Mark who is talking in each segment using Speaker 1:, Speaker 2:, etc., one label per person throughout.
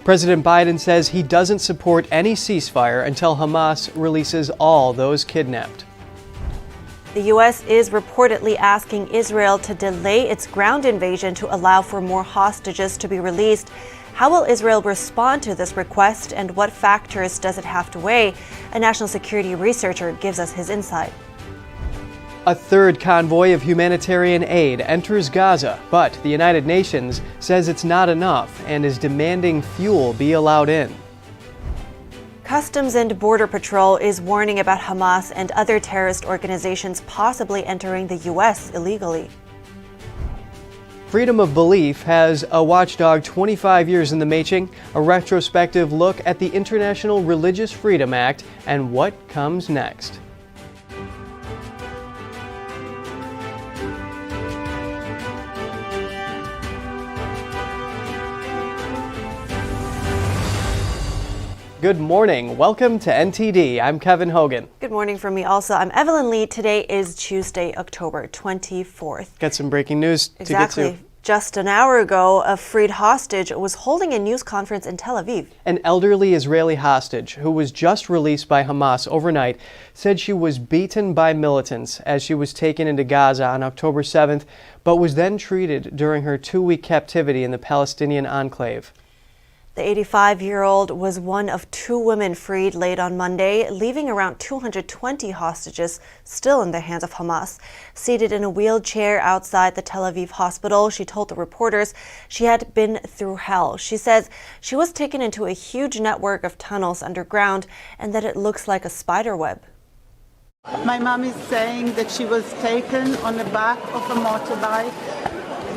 Speaker 1: President Biden says he doesn't support any ceasefire until Hamas releases all those kidnapped.
Speaker 2: The U.S. is reportedly asking Israel to delay its ground invasion to allow for more hostages to be released. How will Israel respond to this request, and what factors does it have to weigh? A national security researcher gives us his insight.
Speaker 1: A third convoy of humanitarian aid enters Gaza, but the United Nations says it's not enough and is demanding fuel be allowed in.
Speaker 2: Customs and Border Patrol is warning about Hamas and other terrorist organizations possibly entering the U.S. illegally.
Speaker 1: Freedom of Belief has a watchdog 25 years in the making, a retrospective look at the International Religious Freedom Act and what comes next. Good morning. Welcome to NTD. I'm Kevin Hogan.
Speaker 2: Good morning from me also. I'm Evelyn Lee. Today is Tuesday, October 24th.
Speaker 1: Got some breaking news to get to.
Speaker 2: Just an hour ago, a freed hostage was holding a news conference in Tel Aviv.
Speaker 1: An elderly Israeli hostage who was just released by Hamas overnight said she was beaten by militants as she was taken into Gaza on October 7th, but was then treated during her 2-week captivity in the Palestinian enclave.
Speaker 2: The 85-year-old was one of 2 women freed late on Monday, leaving around 220 hostages still in the hands of Hamas. Seated in a wheelchair outside the Tel Aviv hospital, she told the reporters she had been through hell. She says she was taken into a huge network of tunnels underground and that it looks like a spider web.
Speaker 3: My mom is saying that she was taken on the back of a motorbike,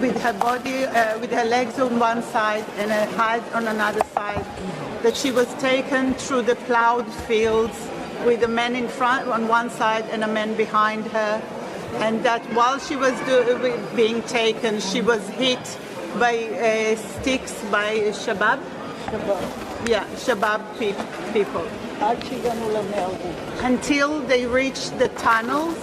Speaker 3: with her body, with her legs on one side and her head on another side, that she was taken through the plowed fields with a man in front on one side and a man behind her, and that while she was being taken, she was hit by sticks by Shabab. Yeah, Shabab people. Until they reached the tunnels.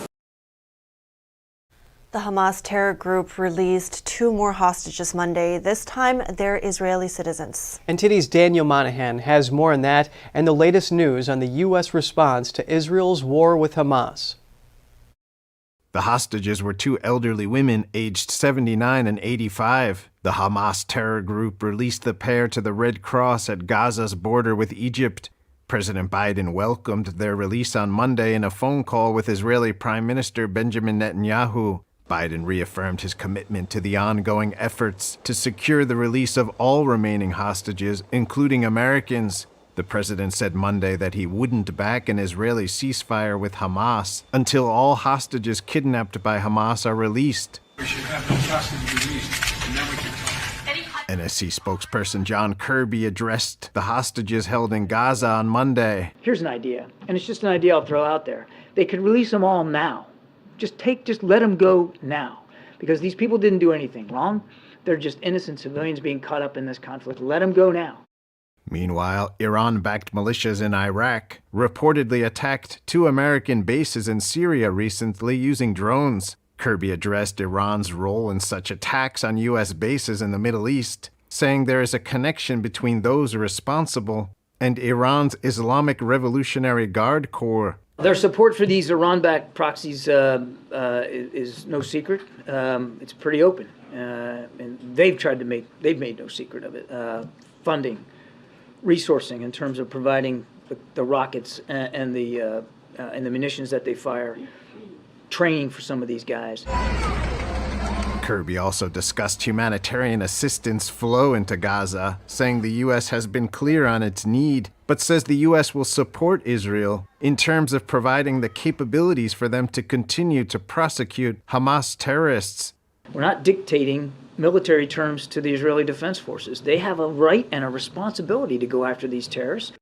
Speaker 2: The Hamas terror group released 2 more hostages Monday. This time, they're Israeli citizens.
Speaker 1: NTD's Daniel Monahan has more on that and the latest news on the U.S. response to Israel's war with Hamas.
Speaker 4: The hostages were 2 elderly women aged 79 and 85. The Hamas terror group released the pair to the Red Cross at Gaza's border with Egypt. President Biden welcomed their release on Monday in a phone call with Israeli Prime Minister Benjamin Netanyahu. Biden reaffirmed his commitment to the ongoing efforts to secure the release of all remaining hostages, including Americans. The president said Monday that he wouldn't back an Israeli ceasefire with Hamas until all hostages kidnapped by Hamas are released.
Speaker 5: We should have those hostages released, and then we can talk.
Speaker 4: NSC spokesperson John Kirby addressed the hostages held in Gaza on Monday.
Speaker 6: Here's an idea, and it's just an idea I'll throw out there. They could release them all now. Just let them go now, because these people didn't do anything wrong. They're just innocent civilians being caught up in this conflict. Let them go now.
Speaker 4: Meanwhile, Iran-backed militias in Iraq reportedly attacked 2 American bases in Syria recently using drones. Kirby addressed Iran's role in such attacks on U.S. bases in the Middle East, saying there is a connection between those responsible and Iran's Islamic Revolutionary Guard Corps.
Speaker 6: Their support for these Iran-backed proxies is no secret. It's pretty open, and they've made no secret of it. Funding, resourcing in terms of providing the rockets and the munitions that they fire, training for some of these guys.
Speaker 4: Kirby also discussed humanitarian assistance flow into Gaza, saying the U.S. has been clear on its need, but says the U.S. will support Israel in terms of providing the capabilities for them to continue to prosecute Hamas terrorists.
Speaker 6: We're not dictating military terms to the Israeli Defense Forces. They have a right and a responsibility to go after these terrorists.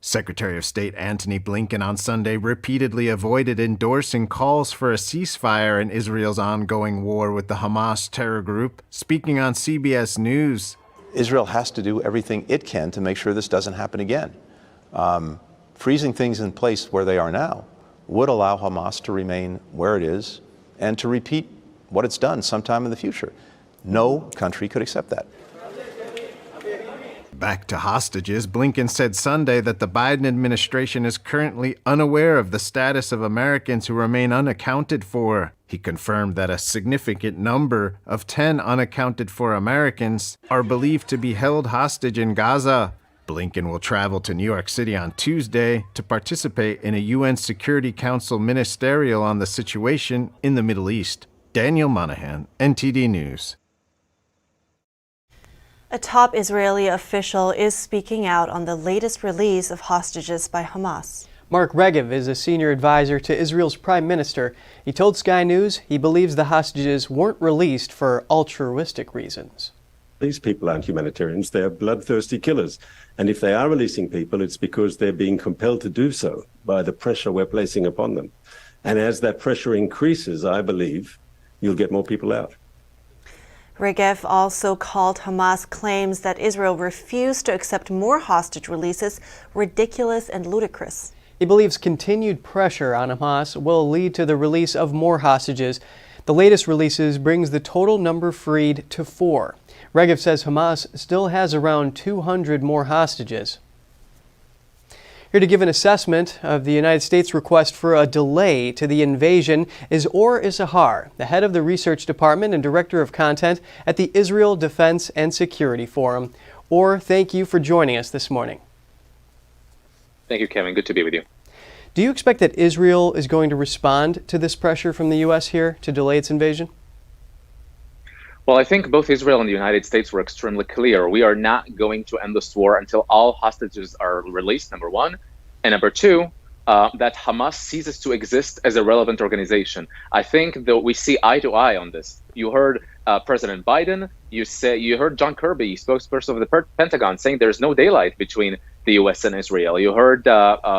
Speaker 4: Secretary of State Antony Blinken on Sunday repeatedly avoided endorsing calls for a ceasefire in Israel's ongoing war with the Hamas terror group. Speaking on CBS News,
Speaker 7: Israel has to do everything it can to make sure this doesn't happen again. Freezing things in place where they are now would allow Hamas to remain where it is and to repeat what it's done sometime in the future. No country could accept that.
Speaker 4: Back to hostages, Blinken said Sunday that the Biden administration is currently unaware of the status of Americans who remain unaccounted for. He confirmed that a significant number of 10 unaccounted for Americans are believed to be held hostage in Gaza. Blinken will travel to New York City on Tuesday to participate in a UN Security Council ministerial on the situation in the Middle East. Daniel Monahan, NTD News.
Speaker 2: A top Israeli official is speaking out on the latest release of hostages by Hamas.
Speaker 1: Mark Regev is a senior advisor to Israel's prime minister. He told Sky News he believes the hostages weren't released for altruistic reasons.
Speaker 8: These people aren't humanitarians, they're bloodthirsty killers. And if they are releasing people, it's because they're being compelled to do so by the pressure we're placing upon them. And as that pressure increases, I believe you'll get more people out.
Speaker 2: Regev also called Hamas claims that Israel refused to accept more hostage releases ridiculous and ludicrous.
Speaker 1: He believes continued pressure on Hamas will lead to the release of more hostages. The latest releases brings the total number freed to 4. Regev says Hamas still has around 200 more hostages. Here to give an assessment of the United States' request for a delay to the invasion is Or Issachar, the head of the research department and director of content at the Israel Defense and Security Forum. Or, thank you for joining us this morning.
Speaker 9: Thank you, Kevin. Good to be with you.
Speaker 1: Do you expect that Israel is going to respond to this pressure from the U.S. here to delay its invasion?
Speaker 9: Well, I think both Israel and the United States were extremely clear. We are not going to end this war until all hostages are released, number one. And number two, that Hamas ceases to exist as a relevant organization. I think that we see eye to eye on this. You heard President Biden, you heard John Kirby, spokesperson of the Pentagon, saying there's no daylight between the U.S. and Israel. You heard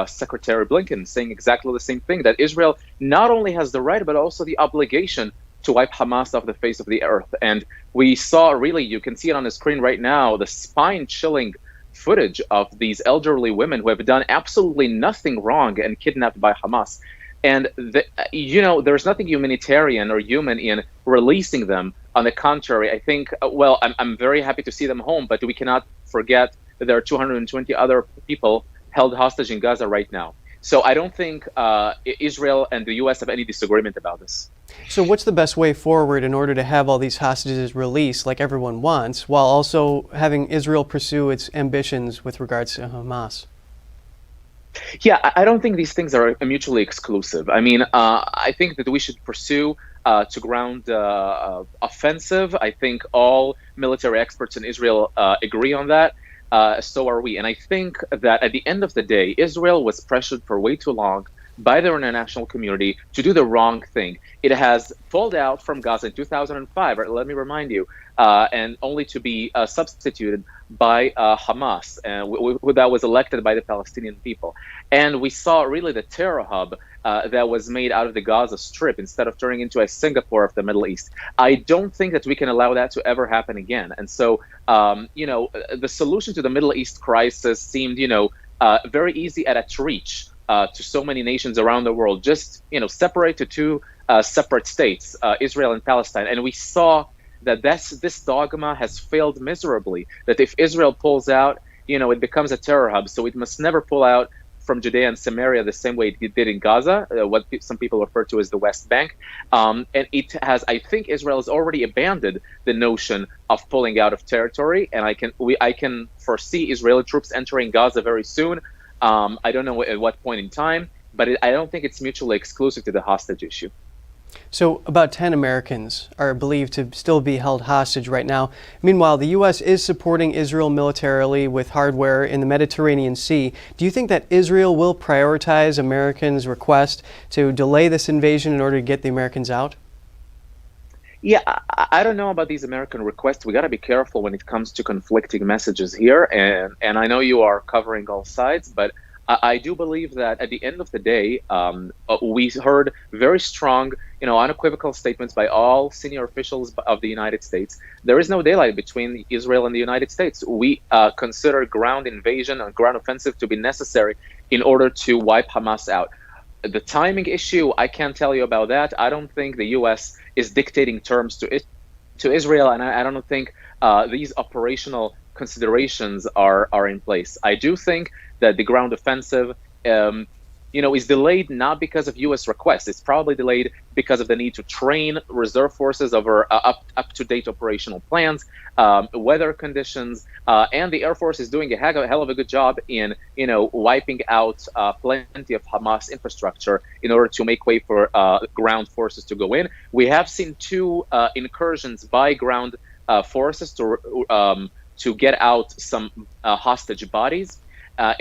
Speaker 9: Secretary Blinken saying exactly the same thing, that Israel not only has the right, but also the obligation to wipe Hamas off the face of the earth. And we saw, really, you can see it on the screen right now, the spine-chilling footage of these elderly women who have done absolutely nothing wrong and kidnapped by Hamas. And, there's nothing humanitarian or human in releasing them. On the contrary, I think, I'm very happy to see them home, but we cannot forget that there are 220 other people held hostage in Gaza right now. So I don't think Israel and the U.S. have any disagreement about this.
Speaker 1: So what's the best way forward in order to have all these hostages released like everyone wants, while also having Israel pursue its ambitions with regards to Hamas?
Speaker 9: Yeah, I don't think these things are mutually exclusive. I mean, I think that we should pursue to ground offensive. I think all military experts in Israel agree on that. So are we. And I think that at the end of the day, Israel was pressured for way too long by the international community to do the wrong thing. It has pulled out from Gaza in 2005, let me remind you, and only to be substituted by Hamas, that was elected by the Palestinian people. And we saw really the terror hub that was made out of the Gaza Strip instead of turning into a Singapore of the Middle East. I don't think that we can allow that to ever happen again. And so, the solution to the Middle East crisis seemed, very easy at its reach to so many nations around the world. Just, separate to two separate states, Israel and Palestine. And we saw that this dogma has failed miserably, that if Israel pulls out, it becomes a terror hub. So it must never pull out from Judea and Samaria the same way it did in Gaza, what some people refer to as the West Bank. And I think Israel has already abandoned the notion of pulling out of territory. And I can foresee Israeli troops entering Gaza very soon. I don't know at what point in time, but I don't think it's mutually exclusive to the hostage issue.
Speaker 1: So about 10 Americans are believed to still be held hostage right now. Meanwhile, the U.S. is supporting Israel militarily with hardware in the Mediterranean Sea. Do you think that Israel will prioritize Americans' request to delay this invasion in order to get the Americans out?
Speaker 9: Yeah, I don't know about these American requests. We got to be careful when it comes to conflicting messages here. And I know you are covering all sides, but I do believe that at the end of the day, we heard very strong, unequivocal statements by all senior officials of the United States. There is no daylight between Israel and the United States. We consider ground invasion and ground offensive to be necessary in order to wipe Hamas out. The timing issue, I can't tell you about that. I don't think the U.S. is dictating terms to Israel, and I don't think these operational considerations are in place. I do think that the ground offensive, is delayed not because of U.S. requests. It's probably delayed because of the need to train reserve forces over up-to-date operational plans, weather conditions, and the Air Force is doing a hell of a good job in, wiping out plenty of Hamas infrastructure in order to make way for ground forces to go in. We have seen two incursions by ground forces to get out some hostage bodies.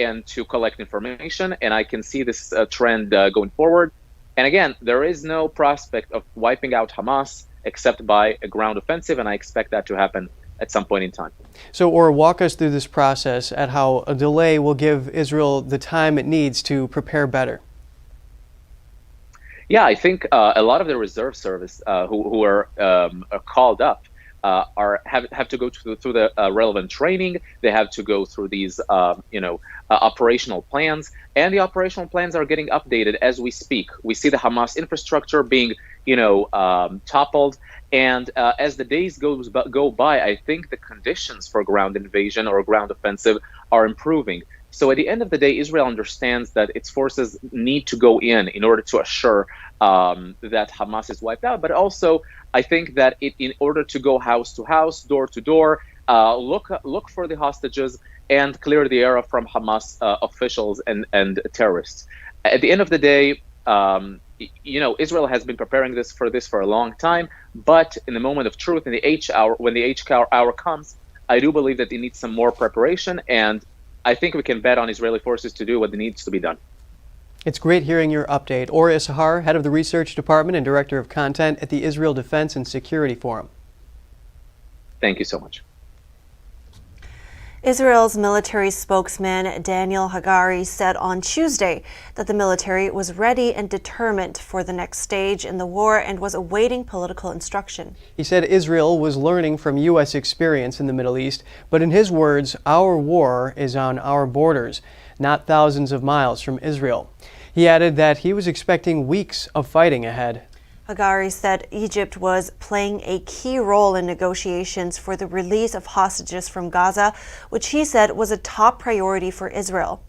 Speaker 9: And to collect information, and I can see this trend going forward. And again, there is no prospect of wiping out Hamas except by a ground offensive, and I expect that to happen at some point in time.
Speaker 1: So, walk us through this process at how a delay will give Israel the time it needs to prepare better.
Speaker 9: Yeah, I think a lot of the reserve service who are called up have to go through the relevant training. They have to go through these, operational plans, and the operational plans are getting updated as we speak. We see the Hamas infrastructure being, toppled, and as the days go by, I think the conditions for ground invasion or ground offensive are improving. So at the end of the day, Israel understands that its forces need to go in order to assure that Hamas is wiped out. But also, I think that in order to go house to house, door to door, look for the hostages and clear the area from Hamas officials and terrorists. At the end of the day, Israel has been preparing for a long time. But in the moment of truth, in the H hour, when the H hour comes, I do believe that it needs some more preparation, and I think we can bet on Israeli forces to do what needs to be done.
Speaker 1: It's great hearing your update. Ori Issachar, head of the research department and director of content at the Israel Defense and Security Forum.
Speaker 9: Thank you so much.
Speaker 2: Israel's military spokesman Daniel Hagari said on Tuesday that the military was ready and determined for the next stage in the war and was awaiting political instruction.
Speaker 1: He said Israel was learning from U.S. experience in the Middle East, but in his words, our war is on our borders, not thousands of miles from Israel. He added that he was expecting weeks of fighting ahead.
Speaker 2: Hagari said Egypt was playing a key role in negotiations for the release of hostages from Gaza, which he said was a top priority for Israel.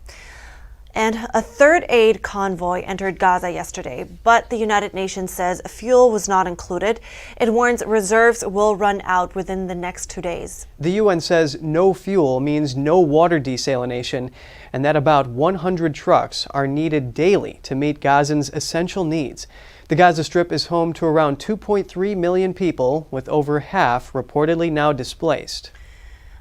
Speaker 2: And a third aid convoy entered Gaza yesterday, but the United Nations says fuel was not included. It warns reserves will run out within the next 2 days.
Speaker 1: The UN says no fuel means no water desalination, and that about 100 trucks are needed daily to meet Gazans' essential needs. The Gaza Strip is home to around 2.3 million people, with over half reportedly now displaced.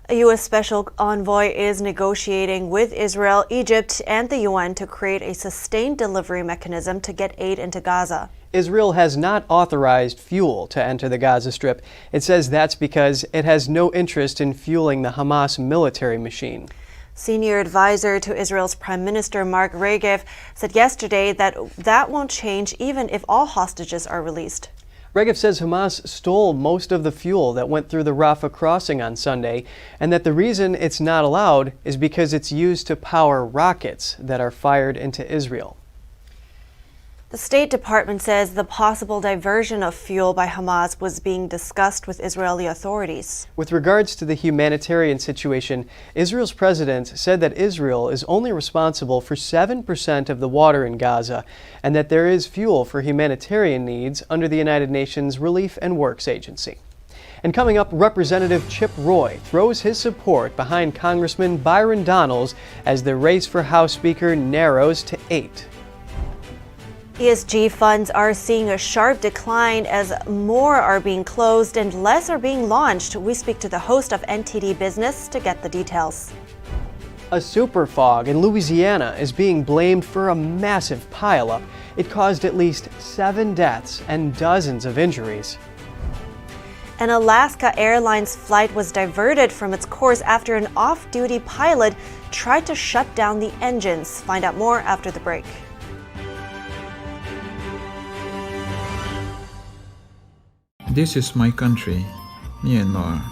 Speaker 2: A U.S. special envoy is negotiating with Israel, Egypt, and the UN to create a sustained delivery mechanism to get aid into Gaza.
Speaker 1: Israel has not authorized fuel to enter the Gaza Strip. It says that's because it has no interest in fueling the Hamas military machine.
Speaker 2: Senior advisor to Israel's Prime Minister Mark Regev said yesterday that won't change even if all hostages are released.
Speaker 1: Regev says Hamas stole most of the fuel that went through the Rafah crossing on Sunday, and that the reason it's not allowed is because it's used to power rockets that are fired into Israel.
Speaker 2: The State Department says the possible diversion of fuel by Hamas was being discussed with Israeli authorities.
Speaker 1: With regards to the humanitarian situation, Israel's president said that Israel is only responsible for 7% of the water in Gaza, and that there is fuel for humanitarian needs under the United Nations Relief and Works Agency. And coming up, Representative Chip Roy throws his support behind Congressman Byron as the race for House Speaker narrows to 8.
Speaker 2: ESG funds are seeing a sharp decline as more are being closed and less are being launched. We speak to the host of NTD Business to get the details.
Speaker 1: A superfog in Louisiana is being blamed for a massive pileup. It caused at least 7 deaths and dozens of injuries.
Speaker 2: An Alaska Airlines flight was diverted from its course after an off-duty pilot tried to shut down the engines. Find out more after the break.
Speaker 10: This is my country, Myanmar.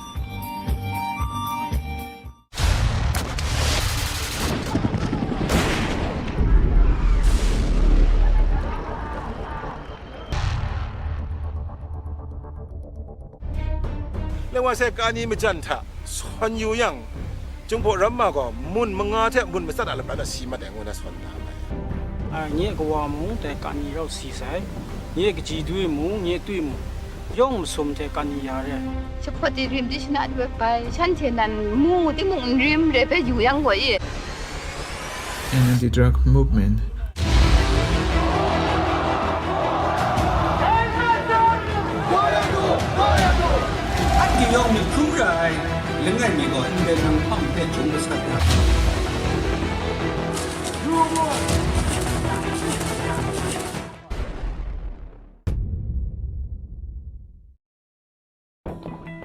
Speaker 11: Shen Yun Jumbo Ramago, Moon Mangata, Moon Masada Alabama, Sima, and one as one.
Speaker 12: I near Guamu, the Canio seaside, near Gidui Moon, near Duimu. Young some take on Yare.
Speaker 13: Support the dream dish not by Shantian and Moo, the moon dream, the you young way.
Speaker 10: And the drug movement.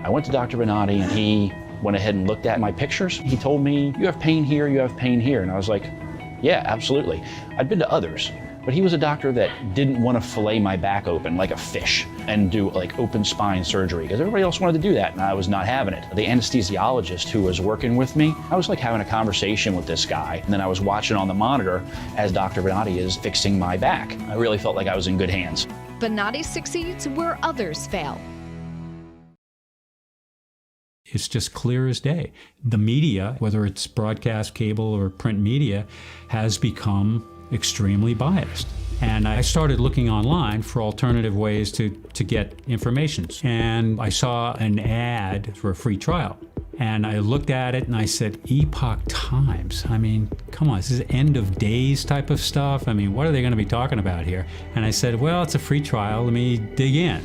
Speaker 14: I went to Dr. Benatti and he went ahead and looked at my pictures. He told me, you have pain here, you have pain here. And I was like, yeah, absolutely. I'd been to others, but he was a doctor that didn't want to fillet my back open like a fish and do like open spine surgery because everybody else wanted to do that and I was not having it. The anesthesiologist who was working with me, I was like having a conversation with this guy and then I was watching on the monitor as Dr. Benatti is fixing my back. I really felt like I was in good hands.
Speaker 15: Benatti succeeds where others fail.
Speaker 16: It's just clear as day. The media, whether it's broadcast, cable, or print media, has become extremely biased. And I started looking online for alternative ways to get information. And I saw an ad for a free trial. And I looked at it and I said, Epoch Times. I mean, come on, this is end of days type of stuff. I mean, what are they going to be talking about here? And I said, well, it's a free trial. Let me dig in.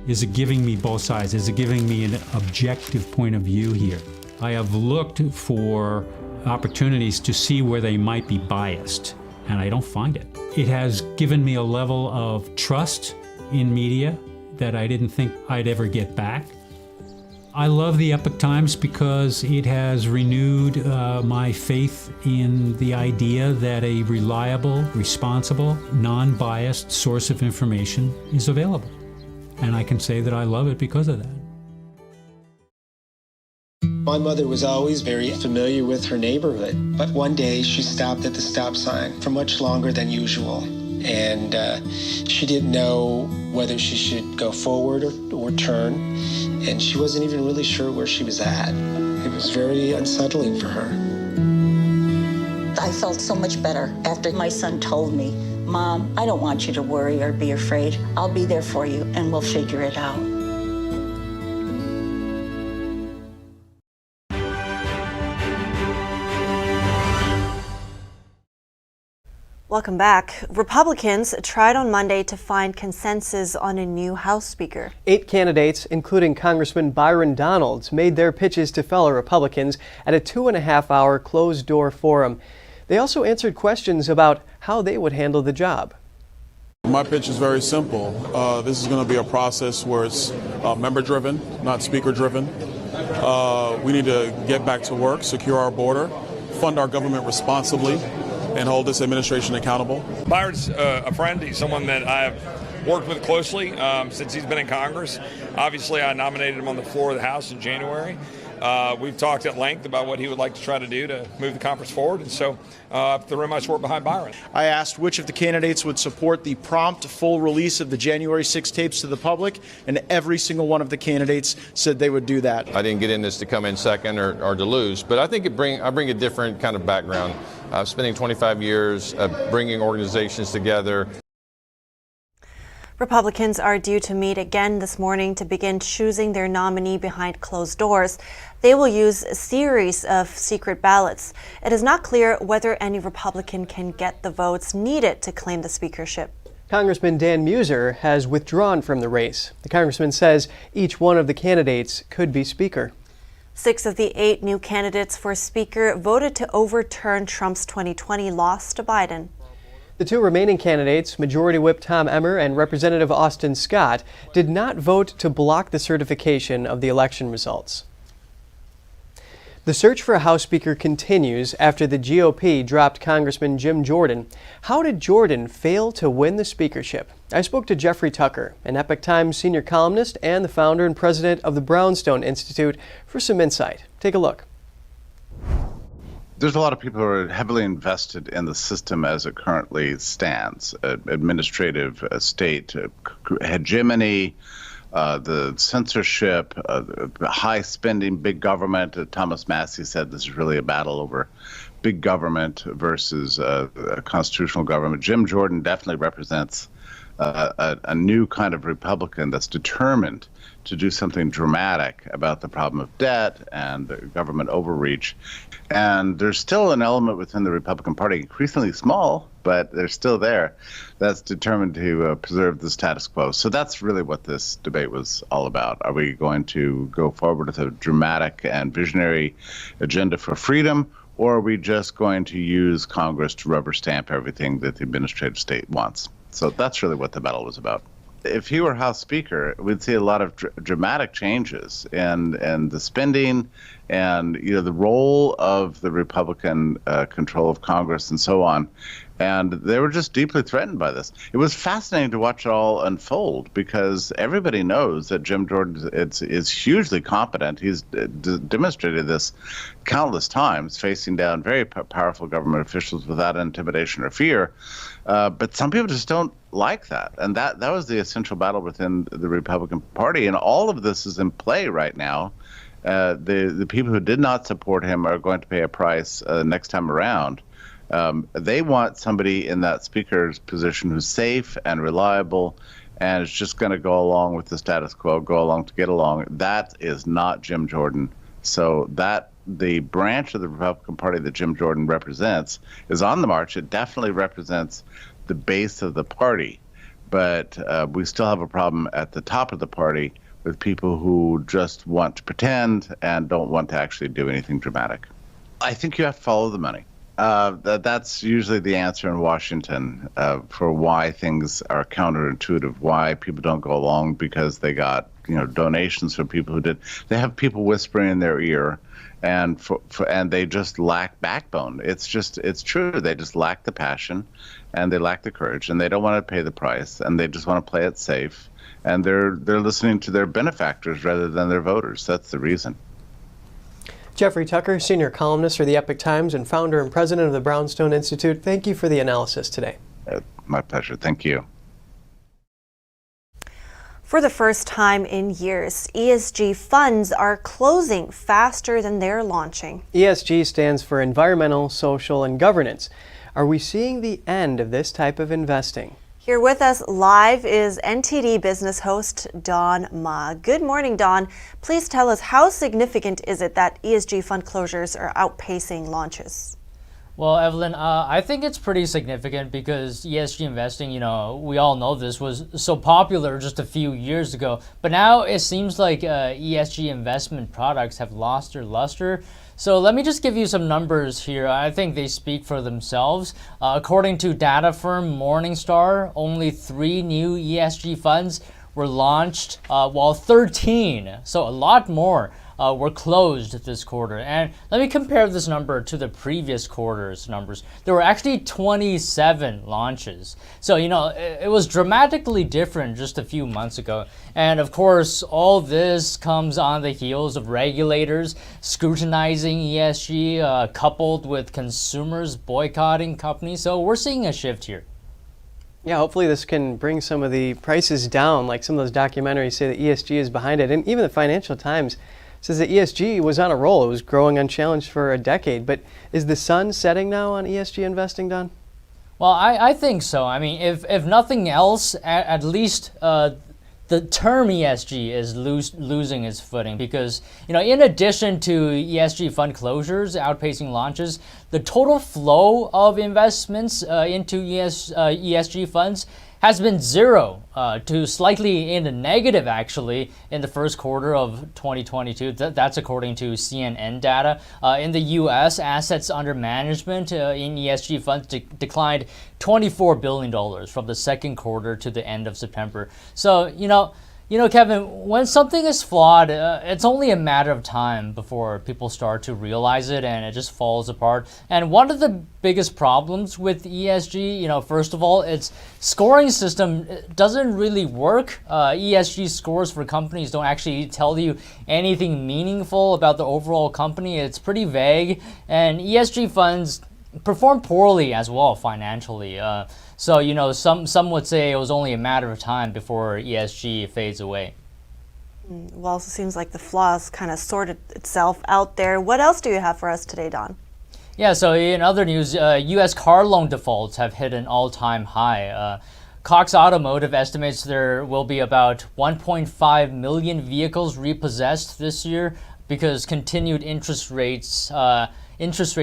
Speaker 16: Is it giving me both sides? Is it giving me an objective point of view here? I have looked for opportunities to see where they might be biased, and I don't find it. It has given me a level of trust in media that I didn't think I'd ever get back. I love the Epoch Times because it has renewed my faith in the idea that a reliable, responsible, non-biased source of information is available. And I can say that I love it because of that.
Speaker 17: My mother was always very familiar with her neighborhood, but one day she stopped at the stop sign for much longer than usual. And she didn't know whether she should go forward or turn, and she wasn't even really sure where she was at. It was very unsettling for her.
Speaker 18: I felt so much better after my son told me, Mom, I don't want you to worry or be afraid. I'll be there for you and we'll figure it out.
Speaker 2: Welcome back. Republicans tried on Monday to find consensus on a new House Speaker.
Speaker 1: 8 candidates, including Congressman Byron Donalds, made their pitches to fellow Republicans at a 2.5-hour closed-door forum. They also answered questions about how they would handle the job.
Speaker 19: My pitch is very simple. This is going to be a process where it's member-driven, not speaker-driven. We need to get back to work, secure our border, fund our government responsibly, and hold this administration accountable.
Speaker 5: Byron's a friend. He's someone that I've worked with closely since he's been in Congress. Obviously, I nominated him on the floor of the House in January. We've talked at length about what he would like to try to do to move the conference forward, and so threw my support behind Byron.
Speaker 20: I asked which of the candidates would support the prompt full release of the January 6 tapes to the public, and every single one of the candidates said they would do that.
Speaker 21: I didn't get in this to come in second or to lose, but I think I bring a different kind of background. Spending 25 years bringing organizations together.
Speaker 2: Republicans are due to meet again this morning to begin choosing their nominee behind closed doors. They will use a series of secret ballots. It is not clear whether any Republican can get the votes needed to claim the speakership.
Speaker 1: Congressman Dan Muser has withdrawn from the race. The congressman says each one of the candidates could be speaker.
Speaker 2: 6 of the 8 new candidates for speaker voted to overturn Trump's 2020 loss to Biden.
Speaker 1: The 2 remaining candidates, Majority Whip Tom Emmer and Representative Austin Scott, did not vote to block the certification of the election results. The search for a House Speaker continues after the GOP dropped Congressman Jim Jordan. How did Jordan fail to win the speakership? I spoke to Jeffrey Tucker, an Epoch Times senior columnist and the founder and president of the Brownstone Institute, for some insight. Take a look.
Speaker 22: There's a lot of people who are heavily invested in the system as it currently stands. Administrative state hegemony, the censorship, the high spending, big government. Thomas Massey said this is really a battle over big government versus a constitutional government. Jim Jordan definitely represents a new kind of Republican that's determined to do something dramatic about the problem of debt and government overreach. And there's still an element within the Republican Party, increasingly small, but they're still there, that's determined to preserve the status quo. So that's really what this debate was all about. Are we going to go forward with a dramatic and visionary agenda for freedom, or are we just going to use Congress to rubber stamp everything that the administrative state wants? So that's really what the battle was about. If he were House Speaker, we'd see a lot of dramatic changes in the spending and the role of the Republican control of Congress and so on. And they were just deeply threatened by this. It was fascinating to watch it all unfold because everybody knows that Jim Jordan is hugely competent. He's demonstrated this countless times, facing down very powerful government officials without intimidation or fear. But some people just don't like that. And that was the essential battle within the Republican Party. And all of this is in play right now. The people who did not support him are going to pay a price next time around. They want somebody in that speaker's position who's safe and reliable and is just going to go along with the status quo, go along to get along. That is not Jim Jordan. So the branch of the Republican Party that Jim Jordan represents is on the march. It definitely represents the base of the party. But we still have a problem at the top of the party with people who just want to pretend and don't want to actually do anything dramatic. I think you have to follow the money. That's usually the answer in Washington for why things are counterintuitive, why people don't go along, because they got donations from people who did. They have people whispering in their ear, and they just lack backbone. It's true. They just lack the passion, and they lack the courage, and they don't want to pay the price, and they just want to play it safe, and they're listening to their benefactors rather than their voters. That's the reason.
Speaker 1: Jeffrey Tucker, senior columnist for the Epoch Times and founder and president of the Brownstone Institute, thank you for the analysis today.
Speaker 22: My pleasure. Thank you.
Speaker 2: For the first time in years, ESG funds are closing faster than they're launching.
Speaker 1: ESG stands for Environmental, Social, and Governance. Are we seeing the end of this type of investing?
Speaker 2: Here with us live is NTD business host Don Ma. Good morning, Don. Please tell us, how significant is it that ESG fund closures are outpacing launches?
Speaker 3: Well, Evelyn, I think it's pretty significant because ESG investing, we all know this was so popular just a few years ago. But now it seems like ESG investment products have lost their luster. So let me just give you some numbers here. I think they speak for themselves. According to data firm Morningstar, only 3 new ESG funds were launched, while 13, so a lot more, were closed this quarter. And let me compare this number to the previous quarter's numbers. There were actually 27 launches. So, it was dramatically different just a few months ago. And of course, all this comes on the heels of regulators scrutinizing ESG, coupled with consumers boycotting companies. So we're seeing a shift here.
Speaker 1: Yeah, hopefully this can bring some of the prices down, like some of those documentaries say that ESG is behind it. And even the Financial Times says that ESG was on a roll. It was growing unchallenged for a decade. But is the sun setting now on ESG investing, Don?
Speaker 3: Well, I think so. I mean, if nothing else, at least the term ESG is losing its footing because, in addition to ESG fund closures outpacing launches, the total flow of investments into ESG funds has been zero to slightly in the negative, actually, in the first quarter of 2022. That's according to CNN data. In the U.S., assets under management in ESG funds declined $24 billion from the second quarter to the end of September. So, Kevin, when something is flawed, it's only a matter of time before people start to realize it and it just falls apart. And one of the biggest problems with ESG, first of all, its scoring system doesn't really work. ESG scores for companies don't actually tell you anything meaningful about the overall company. It's pretty vague. And ESG funds perform poorly as well financially. So, some would say it was only a matter of time before ESG fades away.
Speaker 2: Well, it seems like the flaws kind of sorted itself out there. What else do you have for us today, Don?
Speaker 3: Yeah, so in other news, U.S. car loan defaults have hit an all-time high. Cox Automotive estimates there will be about 1.5 million vehicles repossessed this year because continued interest rate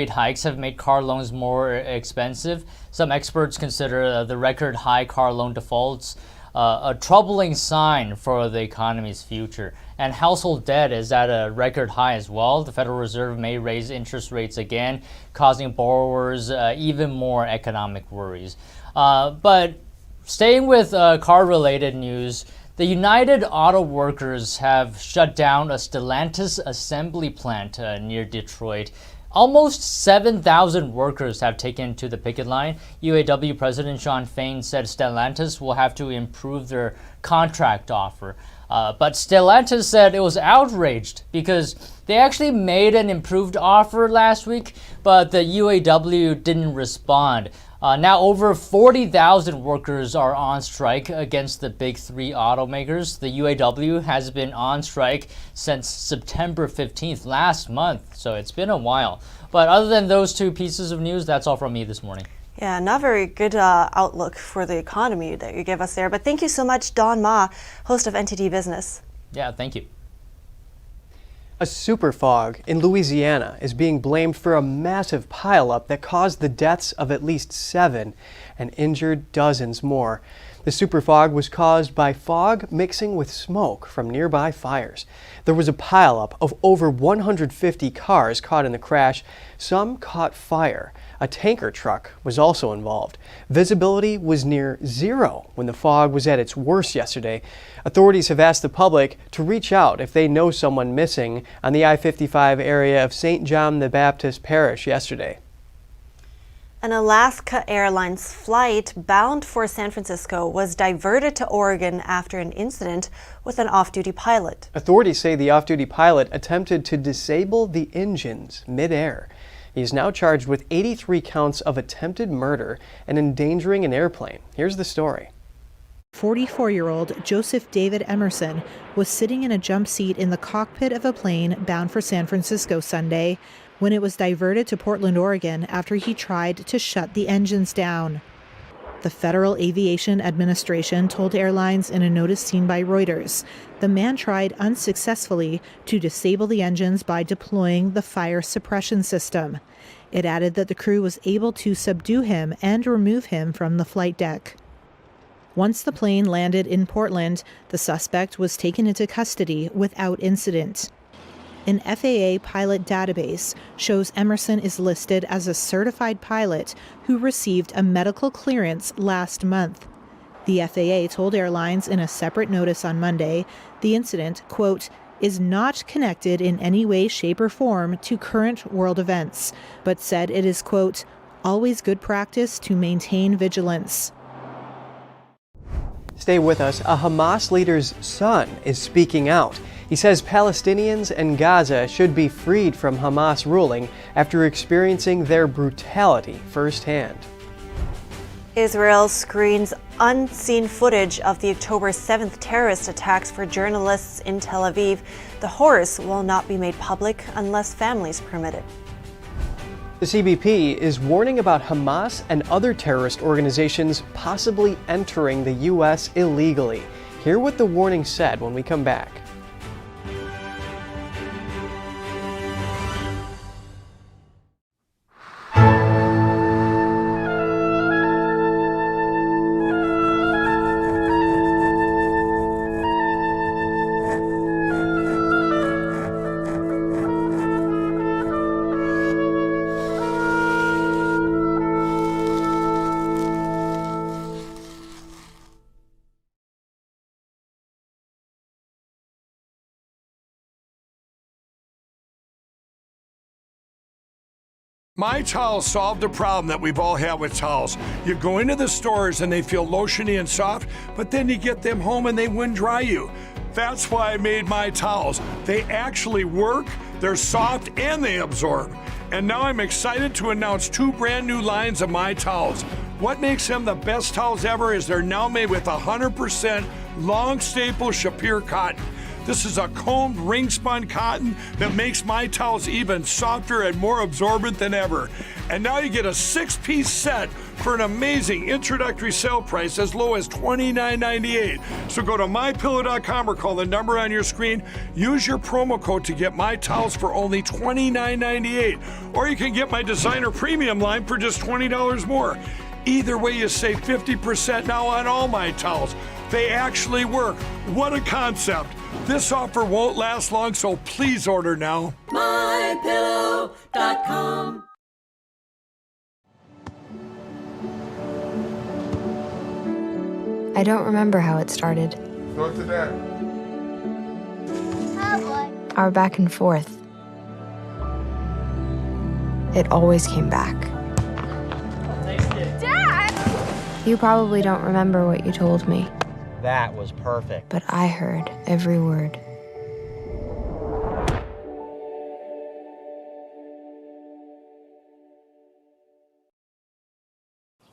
Speaker 3: hikes have made car loans more expensive. Some experts consider the record high car loan defaults a troubling sign for the economy's future. And household debt is at a record high as well. The Federal Reserve may raise interest rates again, causing borrowers even more economic worries. But staying with car-related news, the United Auto Workers have shut down a Stellantis assembly plant near Detroit. Almost 7,000 workers have taken to the picket line. UAW President Shawn Fain said Stellantis will have to improve their contract offer. But Stellantis said it was outraged because they actually made an improved offer last week, but the UAW didn't respond. Now over 40,000 workers are on strike against the big three automakers. The UAW has been on strike since September 15th, last month, so it's been a while. But other than those two pieces of news, that's all from me this morning.
Speaker 2: Yeah, not very good outlook for the economy that you gave us there. But thank you so much, Don Ma, host of NTD Business.
Speaker 3: Yeah, thank you.
Speaker 1: A superfog in Louisiana is being blamed for a massive pileup that caused the deaths of at least 7 and injured dozens more. The superfog was caused by fog mixing with smoke from nearby fires. There was a pileup of over 150 cars caught in the crash. Some caught fire. A tanker truck was also involved. Visibility was near zero when the fog was at its worst yesterday. Authorities have asked the public to reach out if they know someone missing on the I-55 area of St. John the Baptist Parish yesterday.
Speaker 2: An Alaska Airlines flight bound for San Francisco was diverted to Oregon after an incident with an off-duty pilot.
Speaker 1: Authorities say the off-duty pilot attempted to disable the engines mid-air. He is now charged with 83 counts of attempted murder and endangering an airplane. Here's the story.
Speaker 6: 44-year-old Joseph David Emerson was sitting in a jump seat in the cockpit of a plane bound for San Francisco Sunday when it was diverted to Portland, Oregon after he tried to shut the engines down. The Federal Aviation Administration told airlines in a notice seen by Reuters the man tried unsuccessfully to disable the engines by deploying the fire suppression system. It added that the crew was able to subdue him and remove him from the flight deck. Once the plane landed in Portland, the suspect was taken into custody without incident. An FAA pilot database shows Emerson is listed as a certified pilot who received a medical clearance last month. The FAA told airlines in a separate notice on Monday the incident, quote, is not connected in any way, shape, or form to current world events, but said it is, quote, always good practice to maintain vigilance.
Speaker 1: Stay with us. A Hamas leader's son is speaking out. He says Palestinians and Gaza should be freed from Hamas ruling after experiencing their brutality firsthand.
Speaker 2: Israel screens unseen footage of the October 7th terrorist attacks for journalists in Tel Aviv. The horrors will not be made public unless families permit it.
Speaker 1: The CBP is warning about Hamas and other terrorist organizations possibly entering the U.S. illegally. Hear what the warning said when we come back.
Speaker 7: My Towels solved a problem that we've all had with towels. You go into the stores and they feel lotiony and soft, but then you get them home and they wind dry you. That's why I made My Towels. They actually work, they're soft, and they absorb. And now I'm excited to announce 2 brand new lines of My Towels. What makes them the best towels ever is they're now made with 100% long staple Shapir cotton. This is a combed ring spun cotton that makes my towels even softer and more absorbent than ever. And now you get a 6-piece set for an amazing introductory sale price as low as $29.98. So go to mypillow.com or call the number on your screen. Use your promo code to get my towels for only $29.98. Or you can get my designer premium line for just $20 more. Either way, you save 50% now on all my towels. They actually work. What a concept. This offer won't last long, so please order now.
Speaker 4: mypillow.com.
Speaker 8: I don't remember how it started.
Speaker 4: Go to that.
Speaker 8: Our back and forth. It always came back.
Speaker 4: Dad!
Speaker 8: You probably don't remember what you told me,
Speaker 23: That was perfect.
Speaker 8: but I heard every word.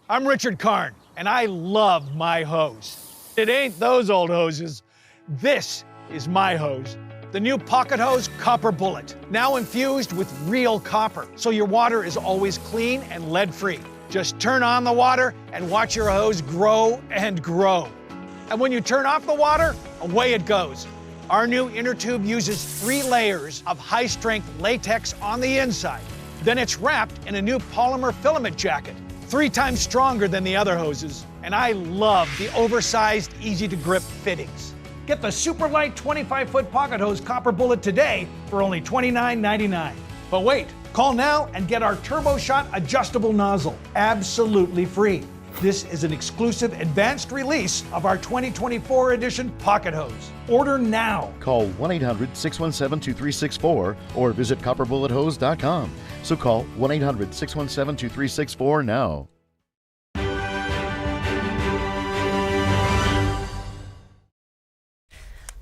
Speaker 24: I'm Richard Karn, and I love my hose. It ain't those old hoses. This is my hose. The new Pocket Hose Copper Bullet, now infused with real copper, so your water is always clean and lead-free. Just turn on the water and watch your hose grow and grow. And when you turn off the water, away it goes. Our new inner tube uses 3 layers of high-strength latex on the inside. Then it's wrapped in a new polymer filament jacket, 3 times stronger than the other hoses. And I love the oversized, easy-to-grip fittings. Get the super light 25-foot Pocket Hose Copper Bullet today for only $29.99. But wait, call now and get our Turbo Shot adjustable nozzle, absolutely free. This is an exclusive advanced release of our 2024 edition Pocket Hose. Order now.
Speaker 25: Call 1-800-617-2364 or visit copperbullethose.com. So call 1-800-617-2364 now.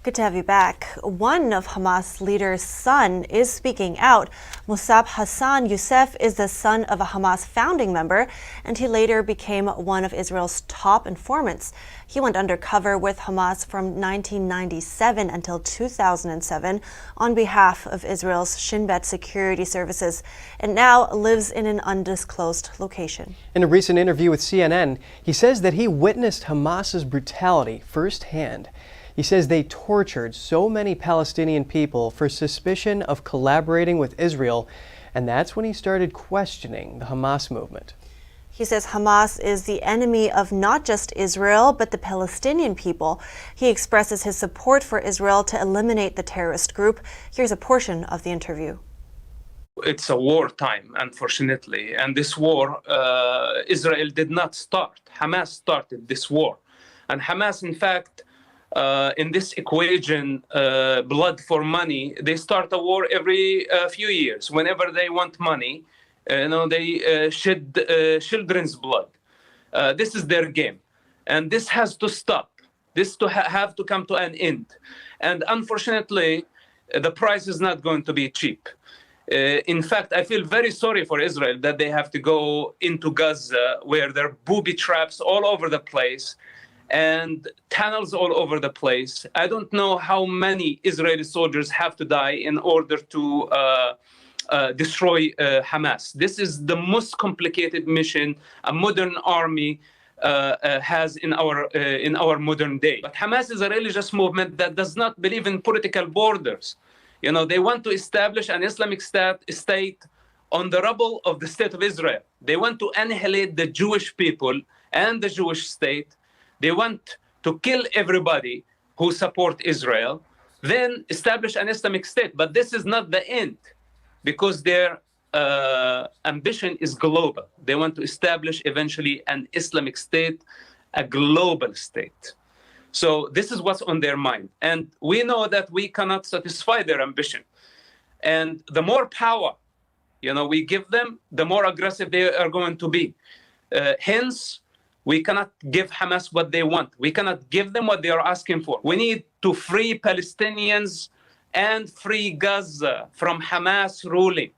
Speaker 2: Good to have you back. One of Hamas leader's son is speaking out. Musab Hassan Youssef is the son of a Hamas founding member, and he later became one of Israel's top informants. He went undercover with Hamas from 1997 until 2007 on behalf of Israel's Shin Bet security services, and now lives in an undisclosed location.
Speaker 1: In a recent interview with CNN, he says that he witnessed Hamas's brutality firsthand. He says they tortured so many Palestinian people for suspicion of collaborating with Israel, and that's when he started questioning the Hamas movement.
Speaker 2: He says Hamas is the enemy of not just Israel, but the Palestinian people. He expresses his support for Israel to eliminate the terrorist group. Here's a portion of the interview.
Speaker 26: It's a wartime, unfortunately, and this war, Israel did not start. Hamas started this war. And Hamas, in fact, in this equation, blood for money, they start a war every few years. Whenever they want money, they shed children's blood. This is their game, and this has to stop. This have to come to an end. And unfortunately, the price is not going to be cheap. In fact, I feel very sorry for Israel that they have to go into Gaza, where there are booby traps all over the place and tunnels all over the place. I don't know how many Israeli soldiers have to die in order to destroy Hamas. This is the most complicated mission a modern army has in our modern day. But Hamas is a religious movement that does not believe in political borders. They want to establish an Islamic state on the rubble of the state of Israel. They want to annihilate the Jewish people and the Jewish state. They want to kill everybody who support Israel, then establish an Islamic state. But this is not the end, because their ambition is global. They want to establish eventually an Islamic state, a global state. So this is what's on their mind. And we know that we cannot satisfy their ambition. And the more power, we give them, the more aggressive they are going to be. Hence, we cannot give Hamas what they want. We cannot give them what they are asking for. We need to free Palestinians and free Gaza from Hamas ruling.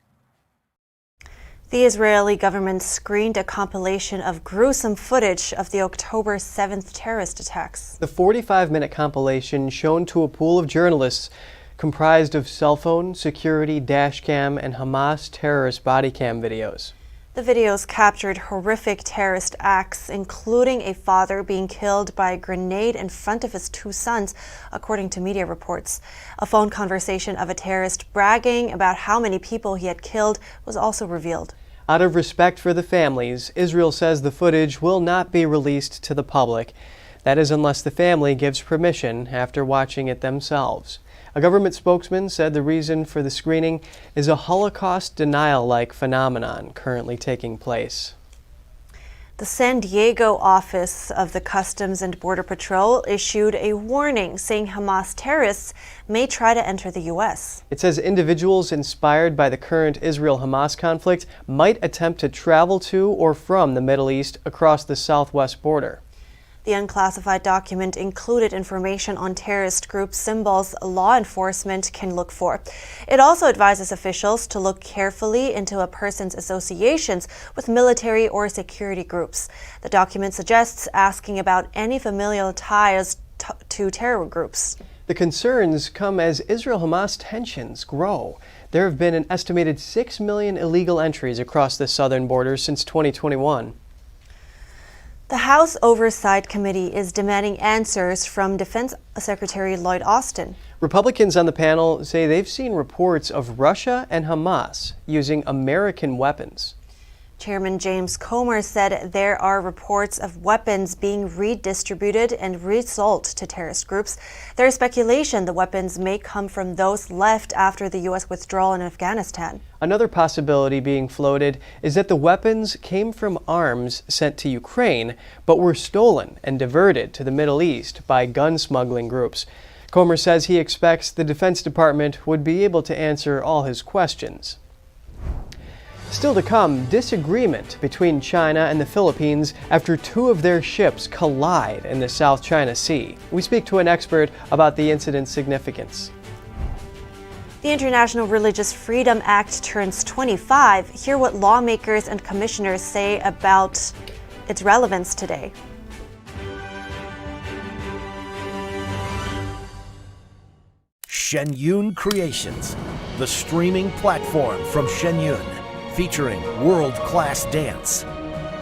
Speaker 2: The Israeli government screened a compilation of gruesome footage of the October 7th terrorist attacks.
Speaker 1: The 45-minute compilation shown to a pool of journalists comprised of cell phone, security, dashcam, and Hamas terrorist body cam videos.
Speaker 2: The videos captured horrific terrorist acts, including a father being killed by a grenade in front of his 2 sons, according to media reports. A phone conversation of a terrorist bragging about how many people he had killed was also revealed.
Speaker 1: Out of respect for the families, Israel says the footage will not be released to the public. That is unless the family gives permission after watching it themselves. A government spokesman said the reason for the screening is a Holocaust denial-like phenomenon currently taking place.
Speaker 2: The San Diego office of the Customs and Border Patrol issued a warning saying Hamas terrorists may try to enter the U.S.
Speaker 1: It says individuals inspired by the current Israel-Hamas conflict might attempt to travel to or from the Middle East across the southwest border.
Speaker 2: The unclassified document included information on terrorist group symbols law enforcement can look for. It also advises officials to look carefully into a person's associations with military or security groups. The document suggests asking about any familial ties to terror groups.
Speaker 1: The concerns come as Israel-Hamas tensions grow. There have been an estimated 6 million illegal entries across the southern border since 2021.
Speaker 2: The House Oversight Committee is demanding answers from Defense Secretary Lloyd Austin.
Speaker 1: Republicans on the panel say they've seen reports of Russia and Hamas using American weapons.
Speaker 2: Chairman James Comer said there are reports of weapons being redistributed and resold to terrorist groups. There is speculation the weapons may come from those left after the U.S. withdrawal in Afghanistan.
Speaker 1: Another possibility being floated is that the weapons came from arms sent to Ukraine, but were stolen and diverted to the Middle East by gun smuggling groups. Comer says he expects the Defense Department would be able to answer all his questions. Still to come, disagreement between China and the Philippines after 2 of their ships collide in the South China Sea. We speak to an expert about the incident's significance.
Speaker 2: The International Religious Freedom Act turns 25. Hear what lawmakers and commissioners say about its relevance today.
Speaker 4: Shen Yun Creations, the streaming platform from Shen Yun, featuring world-class dance,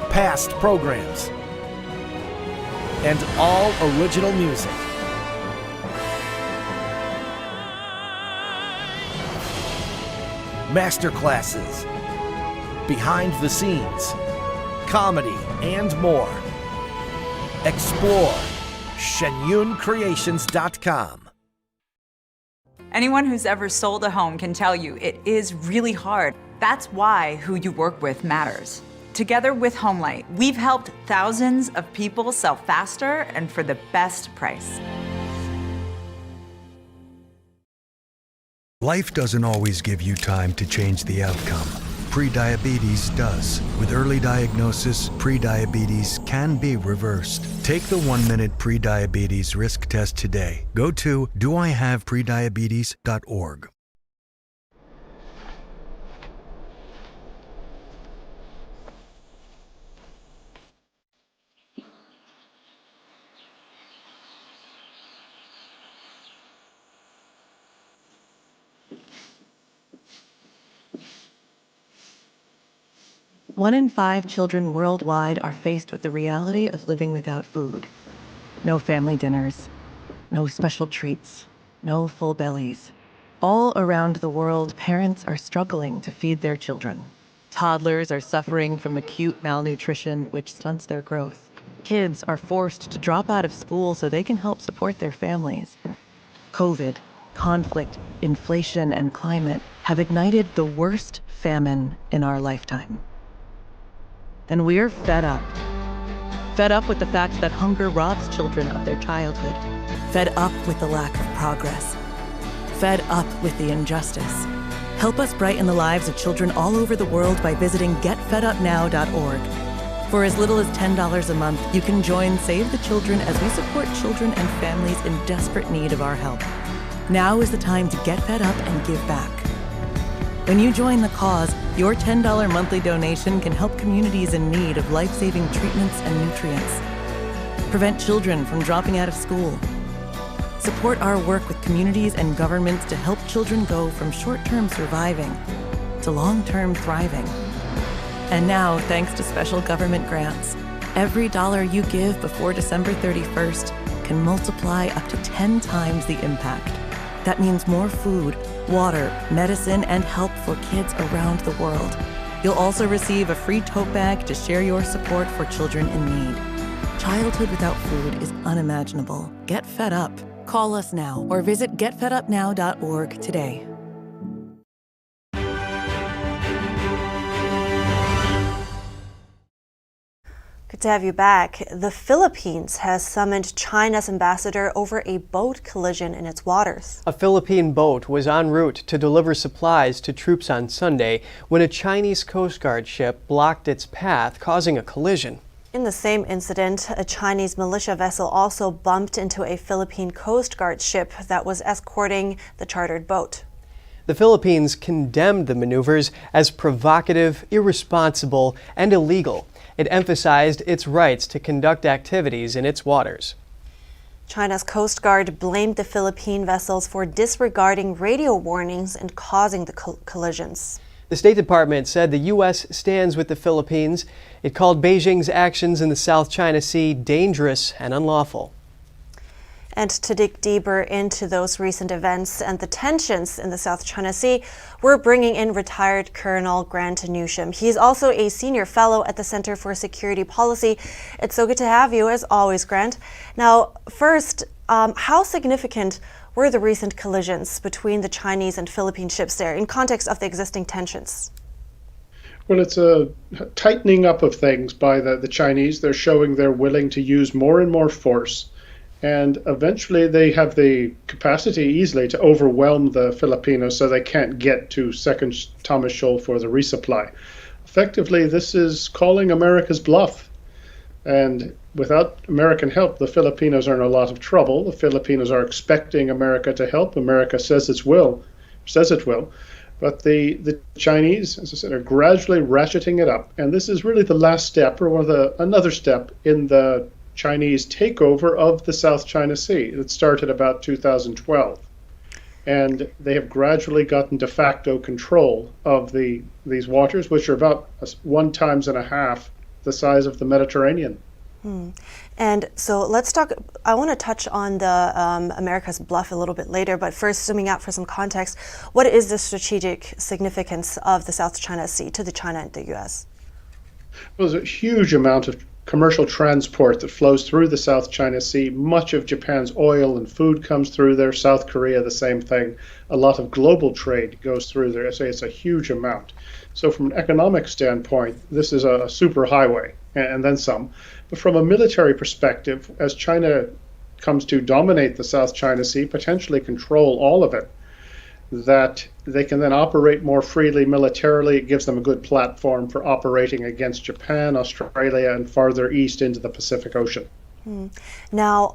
Speaker 4: past programs, and all original music. Masterclasses, behind the scenes, comedy, and more. Explore shenyuncreations.com.
Speaker 9: Anyone who's ever sold a home can tell you it is really hard. That's why who you work with matters. Together with HomeLight, we've helped thousands of people sell faster and for the best price.
Speaker 10: Life doesn't always give you time to change the outcome. Prediabetes does. With early diagnosis, prediabetes can be reversed. Take the 1-minute prediabetes risk test today. Go to doihaveprediabetes.org.
Speaker 11: One in 5 children worldwide are faced with the reality of living without food. No family dinners, no special treats, no full bellies. All around the world, parents are struggling to feed their children. Toddlers are suffering from acute malnutrition, which stunts their growth. Kids are forced to drop out of school so they can help support their families. COVID, conflict, inflation, and climate have ignited the worst famine in our lifetime. And we're fed up. Fed up with the fact that hunger robs children of their childhood. Fed up with the lack of progress. Fed up with the injustice. Help us brighten the lives of children all over the world by visiting getfedupnow.org. For as little as $10 a month, you can join Save the Children as we support children and families in desperate need of our help. Now is the time to get fed up and give back. When you join the cause, your $10 monthly donation can help communities in need of life-saving treatments and nutrients. Prevent children from dropping out of school. Support our work with communities and governments to help children go from short-term surviving to long-term thriving. And now, thanks to special government grants, every dollar you give before December 31st can multiply up to 10 times the impact. That means more food, water, medicine, and help for kids around the world. You'll also receive a free tote bag to share your support for children in need. Childhood without food is unimaginable. Get fed up. Call us now or visit getfedupnow.org today.
Speaker 2: Good to have you back. The Philippines has summoned China's ambassador over a boat collision in its waters.
Speaker 1: A Philippine boat was en route to deliver supplies to troops on Sunday when a Chinese Coast Guard ship blocked its path, causing a collision.
Speaker 2: In the same incident, a Chinese militia vessel also bumped into a Philippine Coast Guard ship that was escorting the chartered boat.
Speaker 1: The Philippines condemned the maneuvers as provocative, irresponsible, and illegal. It emphasized its rights to conduct activities in its waters.
Speaker 2: China's Coast Guard blamed the Philippine vessels for disregarding radio warnings and causing the collisions.
Speaker 1: The State Department said the U.S. stands with the Philippines. It called Beijing's actions in the South China Sea dangerous and unlawful.
Speaker 2: And to dig deeper into those recent events and the tensions in the South China Sea, we're bringing in retired Colonel Grant Newsham. He's also a senior fellow at the Center for Security Policy. It's so good to have you, as always, Grant. Now, first, how significant were the recent collisions between the Chinese and Philippine ships there in context of the existing tensions?
Speaker 12: Well, it's a tightening up of things by the Chinese. They're showing they're willing to use more and more force. And eventually they have the capacity easily to overwhelm the Filipinos so they can't get to Second Thomas Shoal for the resupply. Effectively, this is calling America's bluff. And without American help, the Filipinos are in a lot of trouble. The Filipinos are expecting America to help. America says it will. But the Chinese, as I said, are gradually ratcheting it up. And this is really the last step, or another step in the Chinese takeover of the South China Sea. It started about 2012. And they have gradually gotten de facto control of these waters, which are about 1.5 times the size of the Mediterranean.
Speaker 2: And so let's talk, I want to touch on the America's bluff a little bit later, but first, zooming out for some context, what is the strategic significance of the South China Sea to the China and the U.S.?
Speaker 12: Well, there's a huge amount of commercial transport that flows through the South China Sea. Much of Japan's oil and food comes through there. South Korea, the same thing. A lot of global trade goes through there. I say it's a huge amount. So from an economic standpoint, this is a super highway and then some. But from a military perspective, as China comes to dominate the South China Sea, potentially control all of it, that they can then operate more freely militarily. It gives them a good platform for operating against Japan, Australia, and farther east into the Pacific Ocean.
Speaker 2: Now,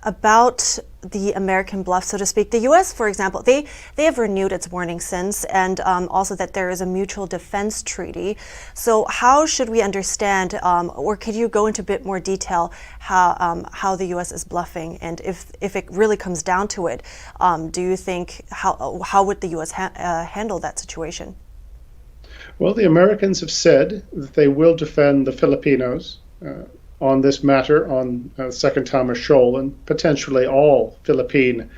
Speaker 2: about the American bluff, so to speak, the U.S., for example, they have renewed its warning since, and also that there is a mutual defense treaty. So how should we understand, or could you go into a bit more detail how the U.S. is bluffing, and if it really comes down to it, do you think, how would the U.S. handle that situation?
Speaker 12: Well, the Americans have said that they will defend the Filipinos on this matter on Second Thomas Shoal, and potentially all Philippine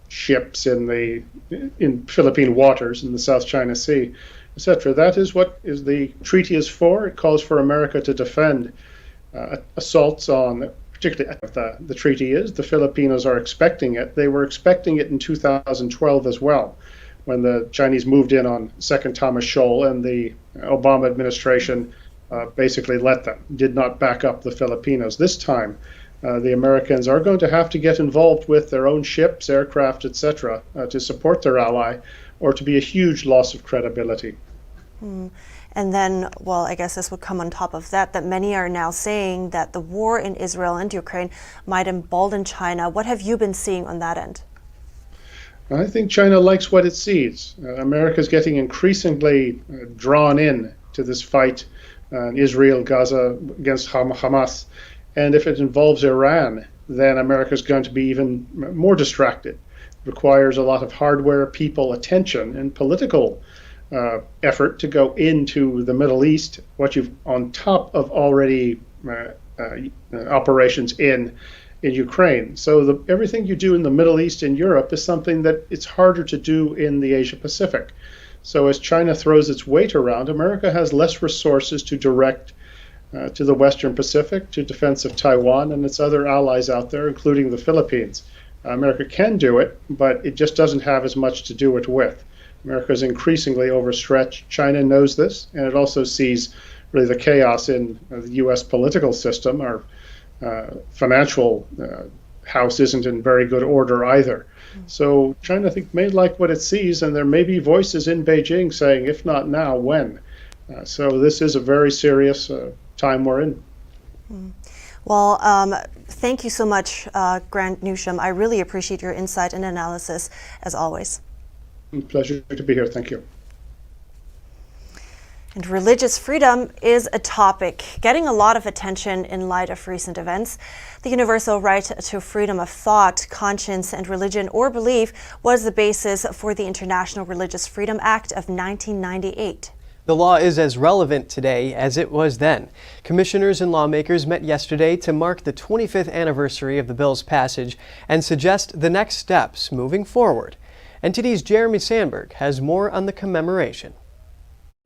Speaker 12: ships in Philippine waters in the South China Sea, etc. That is what the treaty is for. It calls for America to defend assaults on, particularly the treaty is. The Filipinos are expecting it. They were expecting it in 2012 as well, when the Chinese moved in on Second Thomas Shoal, and the Obama administration basically did not back up the Filipinos. This time, the Americans are going to have to get involved with their own ships, aircraft, etc., to support their ally, or to be a huge loss of credibility.
Speaker 2: And then, well, I guess this would come on top of that many are now saying that the war in Israel and Ukraine might embolden China. What have you been seeing on that end?
Speaker 12: I think China likes what it sees. America's getting increasingly drawn in to this fight in Israel, Gaza, against Hamas. And if it involves Iran, then America's going to be even more distracted. It requires a lot of hardware, people, attention, and political effort to go into the Middle East, what you've on top of already operations in Ukraine. So everything you do in the Middle East and Europe is something that it's harder to do in the Asia Pacific. So as China throws its weight around, America has less resources to direct to the Western Pacific, to defense of Taiwan and its other allies out there, including the Philippines. America can do it, but it just doesn't have as much to do it with. America is increasingly overstretched. China knows this, and it also sees really the chaos in the U.S. political system. Our financial house isn't in very good order either. So China, I think, may like what it sees, and there may be voices in Beijing saying, if not now, when? So this is a very serious time we're in.
Speaker 2: Well, thank you so much, Grant Newsham. I really appreciate your insight and analysis, as always.
Speaker 12: Pleasure to be here. Thank you.
Speaker 2: And religious freedom is a topic getting a lot of attention in light of recent events. The universal right to freedom of thought, conscience, and religion or belief was the basis for the International Religious Freedom Act of 1998.
Speaker 1: The law is as relevant today as it was then. Commissioners and lawmakers met yesterday to mark the 25th anniversary of the bill's passage and suggest the next steps moving forward. NTD's Jeremy Sandberg has more on the commemoration.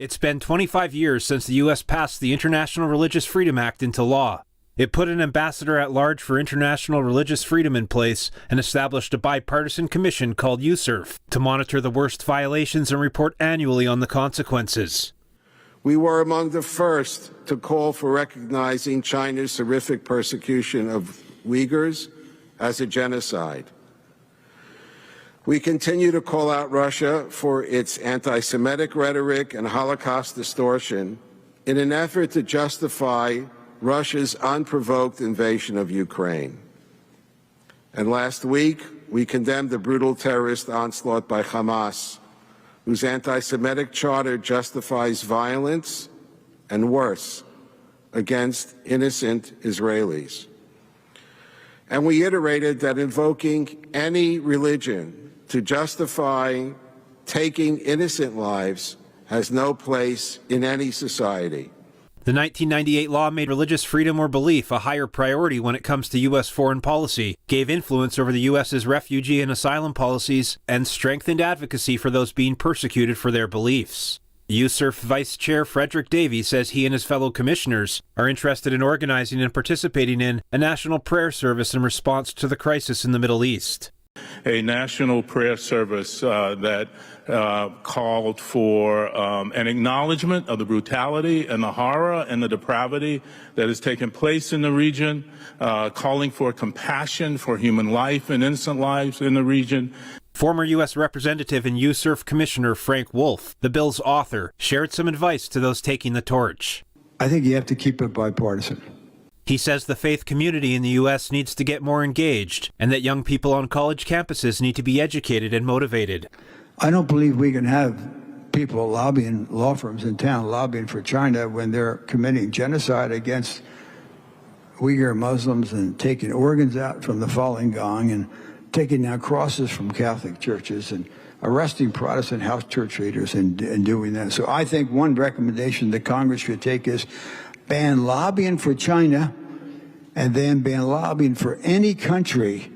Speaker 13: It's been 25 years since the U.S. passed the International Religious Freedom Act into law. It put an ambassador at large for international religious freedom in place and established a bipartisan commission called USCIRF to monitor the worst violations and report annually on the consequences.
Speaker 14: We were among the first to call for recognizing China's horrific persecution of Uyghurs as a genocide. We continue to call out Russia for its anti-Semitic rhetoric and Holocaust distortion in an effort to justify Russia's unprovoked invasion of Ukraine. And last week, we condemned the brutal terrorist onslaught by Hamas, whose anti-Semitic charter justifies violence and worse against innocent Israelis. And we iterated that invoking any religion to justify taking innocent lives has no place in any society.
Speaker 13: The 1998 law made religious freedom or belief a higher priority when it comes to U.S. foreign policy, gave influence over the U.S.'s refugee and asylum policies, and strengthened advocacy for those being persecuted for their beliefs. USCIRF Vice Chair Frederick Davey says he and his fellow commissioners are interested in organizing and participating in a national prayer service in response to the crisis in the Middle East.
Speaker 15: A national prayer service that called for an acknowledgement of the brutality and the horror and the depravity that has taken place in the region, calling for compassion for human life and innocent lives in the region.
Speaker 13: Former U.S. Representative and USCIRF Commissioner Frank Wolf, the bill's author, shared some advice to those taking the torch.
Speaker 16: I think you have to keep it bipartisan.
Speaker 13: He says the faith community in the U.S. needs to get more engaged and that young people on college campuses need to be educated and motivated.
Speaker 16: I don't believe we can have people lobbying, law firms in town lobbying for China when they're committing genocide against Uyghur Muslims and taking organs out from the Falun Gong and taking down crosses from Catholic churches and arresting Protestant house church leaders and doing that. So I think one recommendation that Congress should take is ban lobbying for China and then ban lobbying for any country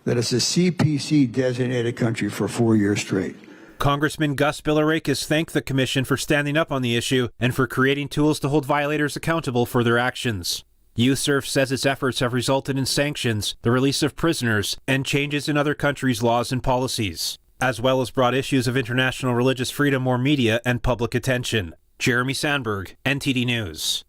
Speaker 16: that is a CPC designated country for 4 years straight.
Speaker 13: Congressman Gus Bilirakis thanked the commission for standing up on the issue and for creating tools to hold violators accountable for their actions. USCIRF says its efforts have resulted in sanctions, the release of prisoners, and changes in other countries' laws and policies, as well as brought issues of international religious freedom more media and public attention. Jeremy Sandberg, NTD News.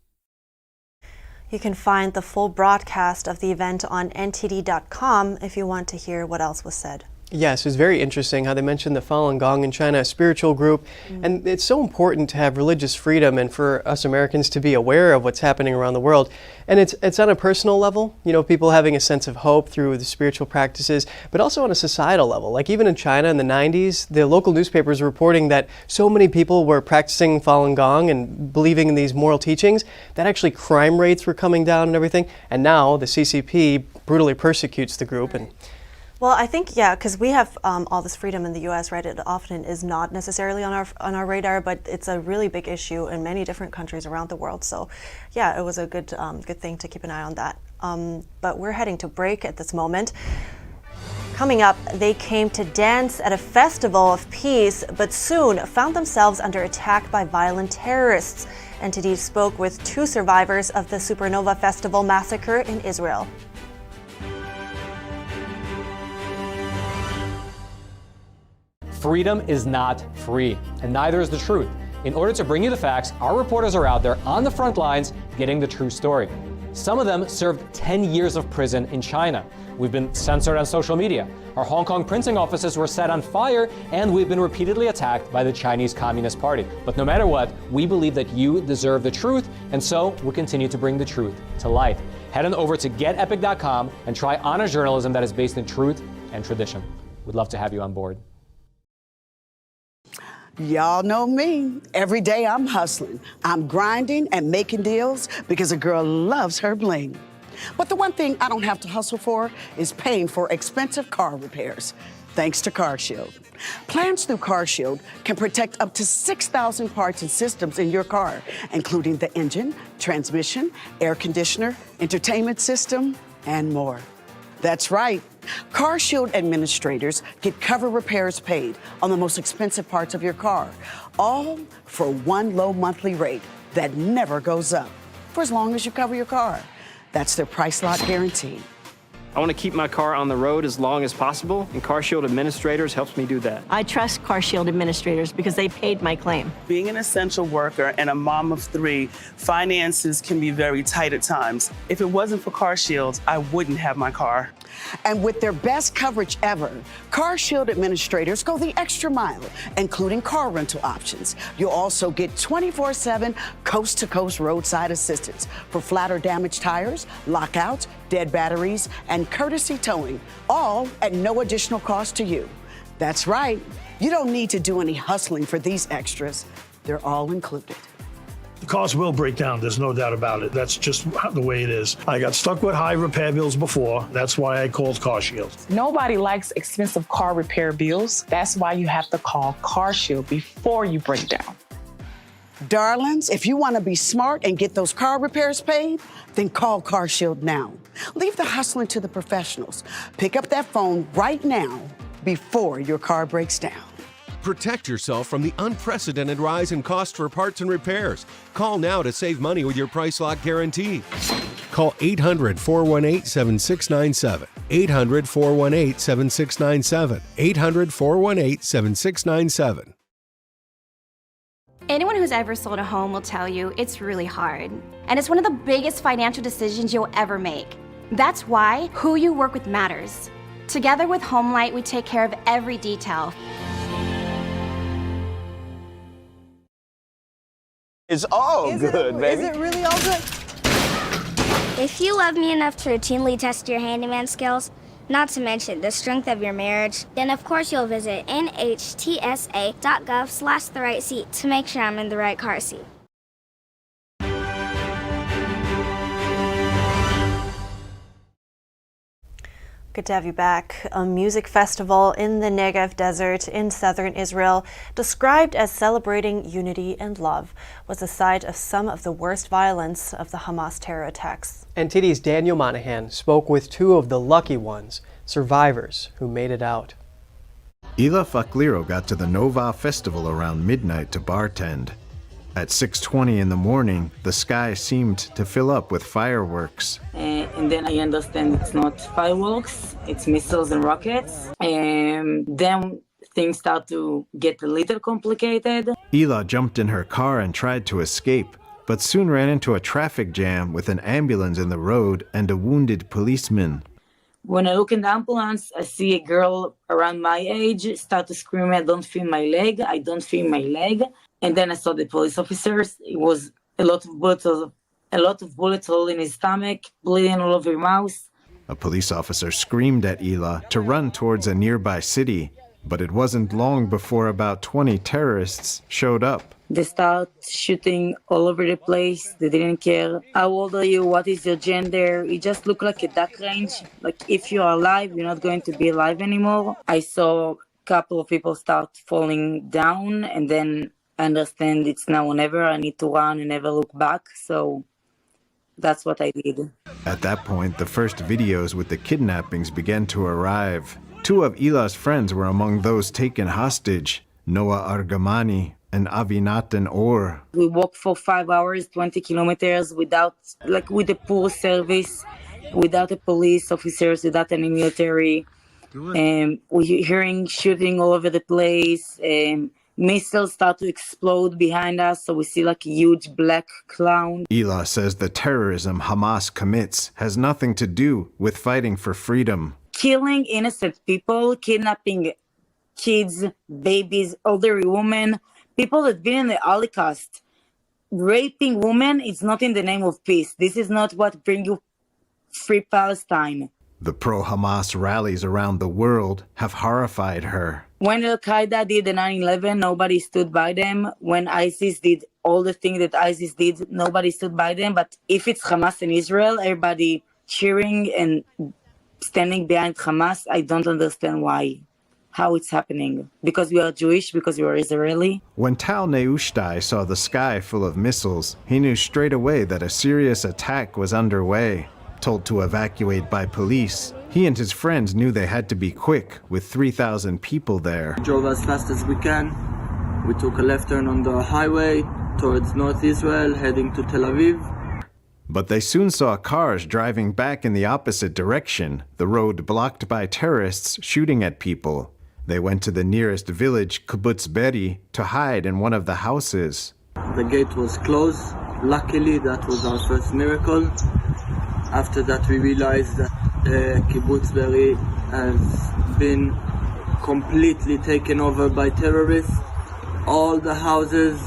Speaker 2: You can find the full broadcast of the event on ntd.com if you want to hear what else was said.
Speaker 1: Yes, it's very interesting how they mentioned the Falun Gong in China, a spiritual group, and it's so important to have religious freedom and for us Americans to be aware of what's happening around the world. And it's on a personal level, you know, people having a sense of hope through the spiritual practices, but also on a societal level. Like even in China in the 90s, the local newspapers were reporting that so many people were practicing Falun Gong and believing in these moral teachings that actually crime rates were coming down and everything. And now the CCP brutally persecutes the group. And
Speaker 2: well, I think, yeah, because we have all this freedom in the U.S., right? It often is not necessarily on our radar, but it's a really big issue in many different countries around the world. So, yeah, it was a good thing to keep an eye on that. But we're heading to break at this moment. Coming up, they came to dance at a festival of peace, but soon found themselves under attack by violent terrorists. NTD spoke with 2 survivors of the Supernova Festival massacre in Israel.
Speaker 5: Freedom is not free, and neither is the truth. In order to bring you the facts, our reporters are out there on the front lines getting the true story. Some of them served 10 years of prison in China. We've been censored on social media. Our Hong Kong printing offices were set on fire, and we've been repeatedly attacked by the Chinese Communist Party. But no matter what, we believe that you deserve the truth, and so we'll continue to bring the truth to light. Head on over to getepic.com and try honest journalism that is based in truth and tradition. We'd love to have you on board.
Speaker 17: Y'all know me. Every day I'm hustling. I'm grinding and making deals because a girl loves her bling. But the one thing I don't have to hustle for is paying for expensive car repairs, thanks to CarShield. Plans through CarShield can protect up to 6,000 parts and systems in your car, including the engine, transmission, air conditioner, entertainment system, and more. That's right. CarShield administrators get cover repairs paid on the most expensive parts of your car, all for one low monthly rate that never goes up, for as long as you cover your car. That's their price lock guarantee.
Speaker 18: I want to keep my car on the road as long as possible, and CarShield Administrators helps me do that.
Speaker 19: I trust CarShield Administrators because they paid my claim.
Speaker 20: Being an essential worker and a mom of 3, finances can be very tight at times. If it wasn't for CarShield, I wouldn't have my car.
Speaker 17: And with their best coverage ever, CarShield Administrators go the extra mile, including car rental options. You'll also get 24/7 coast-to-coast roadside assistance for flat or damaged tires, lockouts, dead batteries, and courtesy towing, all at no additional cost to you. That's right. You don't need to do any hustling for these extras. They're all included.
Speaker 21: The cars will break down, there's no doubt about it. That's just the way it is. I got stuck with high repair bills before. That's why I called CarShield.
Speaker 27: Nobody likes expensive car repair bills. That's why you have to call CarShield before you break down.
Speaker 17: Darlings, if you want to be smart and get those car repairs paid, then call CarShield now. Leave the hustling to the professionals. Pick up that phone right now before your car breaks down.
Speaker 28: Protect yourself from the unprecedented rise in costs for parts and repairs. Call now to save money with your price lock guarantee. Call 800-418-7697. 800-418-7697. 800-418-7697.
Speaker 29: Anyone who's ever sold a home will tell you it's really hard. And it's one of the biggest financial decisions you'll ever make. That's why who you work with matters. Together with HomeLight, we take care of every detail.
Speaker 30: It's all good, baby.
Speaker 31: Is it really all good?
Speaker 32: If you love me enough to routinely test your handyman skills, not to mention the strength of your marriage, then of course you'll visit nhtsa.gov/therightseat to make sure I'm in the right car seat.
Speaker 2: Good to have you back. A music festival in the Negev Desert in southern Israel, described as celebrating unity and love, was the site of some of the worst violence of the Hamas terror attacks.
Speaker 1: NTD's Daniel Monahan spoke with 2 of the lucky ones, survivors who made it out.
Speaker 33: Ila Fakliro got to the Nova Festival around midnight to bartend. At 6:20 in the morning, the sky seemed to fill up with fireworks.
Speaker 34: And then I understand it's not fireworks, it's missiles and rockets. And then things start to get a little complicated.
Speaker 33: Ila jumped in her car and tried to escape, but soon ran into a traffic jam with an ambulance in the road and a wounded policeman.
Speaker 34: When I look in the ambulance, I see a girl around my age start to scream, I don't feel my leg, I don't feel my leg. And then I saw the police officers. It was a lot of bullets hole in his stomach, bleeding all over his mouth.
Speaker 33: A police officer screamed at Ela to run towards a nearby city, but it wasn't long before about 20 terrorists showed up.
Speaker 34: They start shooting all over the place. They didn't care. How old are you? What is your gender? It just looked like a duck range. Like if you are alive, you're not going to be alive anymore. I saw a couple of people start falling down, and then I understand it's now or never. I need to run and never look back. So that's what I did.
Speaker 33: At that point, the first videos with the kidnappings began to arrive. Two of Ela's friends were among those taken hostage, Noah Argamani and Avinatan Or.
Speaker 34: We walked for 5 hours, 20 kilometers with a poor service, without the police officers, without any military. We're hearing shooting all over the place. Missiles start to explode behind us, so we see like a huge black cloud.
Speaker 33: Ela says the terrorism Hamas commits has nothing to do with fighting for freedom.
Speaker 34: Killing innocent people, kidnapping kids, babies, elderly women, people that have been in the Holocaust, raping women, it's not in the name of peace. This is not what brings you free Palestine.
Speaker 33: The pro-Hamas rallies around the world have horrified her.
Speaker 34: When Al-Qaeda did the 9/11, nobody stood by them. When ISIS did all the things that ISIS did, nobody stood by them. But if it's Hamas and Israel, everybody cheering and standing behind Hamas, I don't understand why. How it's happening. Because we are Jewish, because we are Israeli.
Speaker 33: When Tal Neushtai saw the sky full of missiles, he knew straight away that a serious attack was underway. Told to evacuate by police, he and his friends knew they had to be quick with 3,000 people there.
Speaker 3: We drove as fast as we can. We took a left turn on the highway towards North Israel, heading to Tel Aviv.
Speaker 33: But they soon saw cars driving back in the opposite direction, the road blocked by terrorists shooting at people. They went to the nearest village, Kibbutz Beri, to hide in one of the houses.
Speaker 3: The gate was closed. Luckily, that was our first miracle. After that, we realized that Kibbutz Beri has been completely taken over by terrorists. All the houses,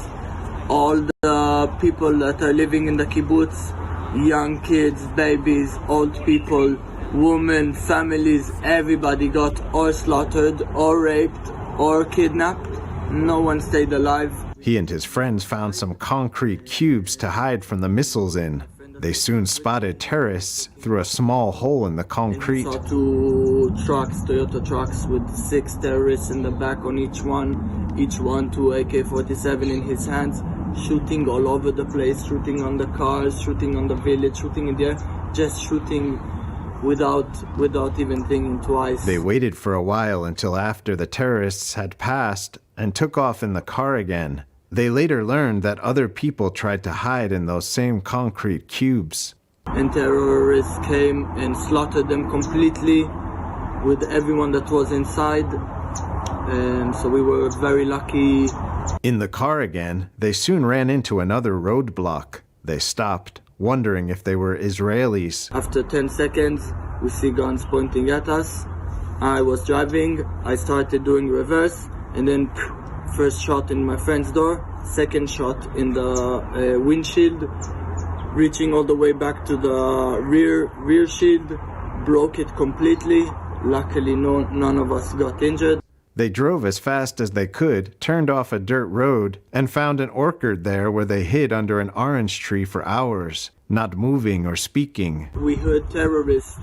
Speaker 3: all the people that are living in the kibbutz, young kids, babies, old people, women, families, everybody got or slaughtered or raped or kidnapped. No one stayed alive.
Speaker 33: He and his friends found some concrete cubes to hide from the missiles in. They soon spotted terrorists through a small hole in the concrete.
Speaker 3: Saw two trucks, Toyota trucks, with 6 terrorists in the back on each one 2 AK-47 in his hands, shooting all over the place, shooting on the cars, shooting on the village, shooting in the air, just shooting without even thinking twice.
Speaker 33: They waited for a while until after the terrorists had passed and took off in the car again. They later learned that other people tried to hide in those same concrete cubes.
Speaker 3: And terrorists came and slaughtered them completely with everyone that was inside. So we were very lucky.
Speaker 33: In the car again, they soon ran into another roadblock. They stopped, wondering if they were Israelis.
Speaker 3: After 10 seconds, we see guns pointing at us. I was driving, I started doing reverse, and then first shot in my friend's door, second shot in the windshield, reaching all the way back to the rear shield, broke it completely. Luckily, none of us got injured.
Speaker 33: They drove as fast as they could, turned off a dirt road, and found an orchard there where they hid under an orange tree for hours, not moving or speaking.
Speaker 3: We heard terrorists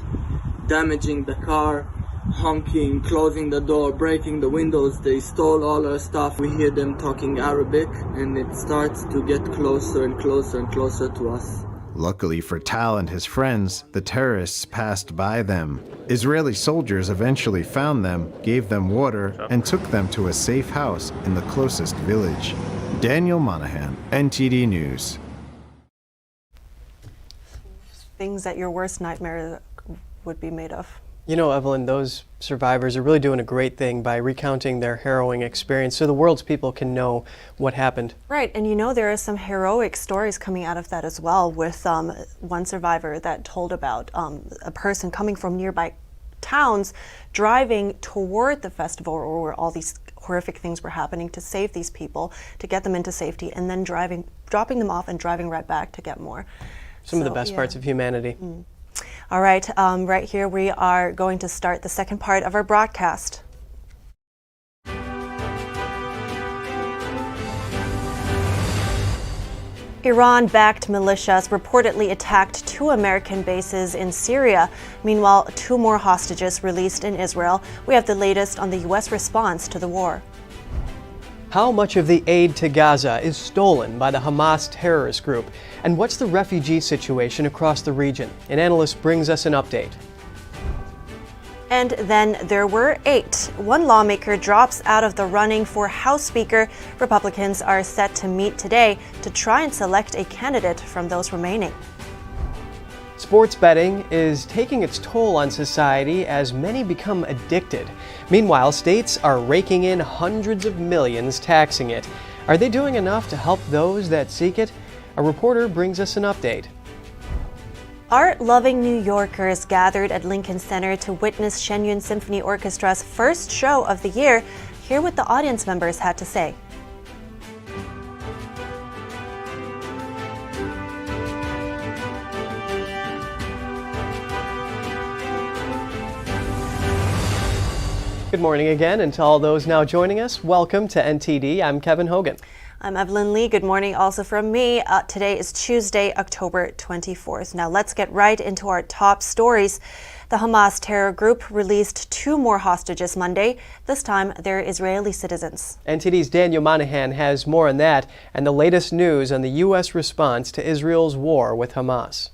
Speaker 3: damaging the car, honking, closing the door, breaking the windows. They stole all our stuff. We hear them talking Arabic, and it starts to get closer and closer and closer to us.
Speaker 33: Luckily for Tal and his friends, the terrorists passed by them. Israeli soldiers eventually found them, gave them water, and took them to a safe house in the closest village. Daniel Monahan, NTD News.
Speaker 2: Things that your worst nightmare would be made of.
Speaker 1: You know, Evelyn, those survivors are really doing a great thing by recounting their harrowing experience so the world's people can know what happened.
Speaker 2: Right, and you know there are some heroic stories coming out of that as well, with one survivor that told about a person coming from nearby towns, driving toward the festival or where all these horrific things were happening to save these people, to get them into safety, and then dropping them off and driving right back to get more.
Speaker 1: Some of the best parts of humanity.
Speaker 2: All right, right here we are going to start the second part of our broadcast. Iran-backed militias reportedly attacked 2 American bases in Syria. Meanwhile, 2 more hostages released in Israel. We have the latest on the U.S. response to the war.
Speaker 1: How much of the aid to Gaza is stolen by the Hamas terrorist group? And what's the refugee situation across the region? An analyst brings us an update.
Speaker 2: And then there were 8. One lawmaker drops out of the running for House Speaker. Republicans are set to meet today to try and select a candidate from those remaining.
Speaker 1: Sports betting is taking its toll on society as many become addicted. Meanwhile, states are raking in hundreds of millions taxing it. Are they doing enough to help those that seek it? A reporter brings us an update.
Speaker 2: Art-loving New Yorkers gathered at Lincoln Center to witness Shen Yun Symphony Orchestra's first show of the year. Hear what the audience members had to say.
Speaker 1: Good morning again, and to all those now joining us, welcome to NTD. I'm Kevin Hogan.
Speaker 2: I'm Evelyn Lee. Good morning also from me. Today is Tuesday, October 24th. Now let's get right into our top stories. The Hamas terror group released 2 more hostages Monday. This time, they're Israeli citizens.
Speaker 1: NTD's Daniel Monahan has more on that and the latest news on the U.S. response to Israel's war with Hamas.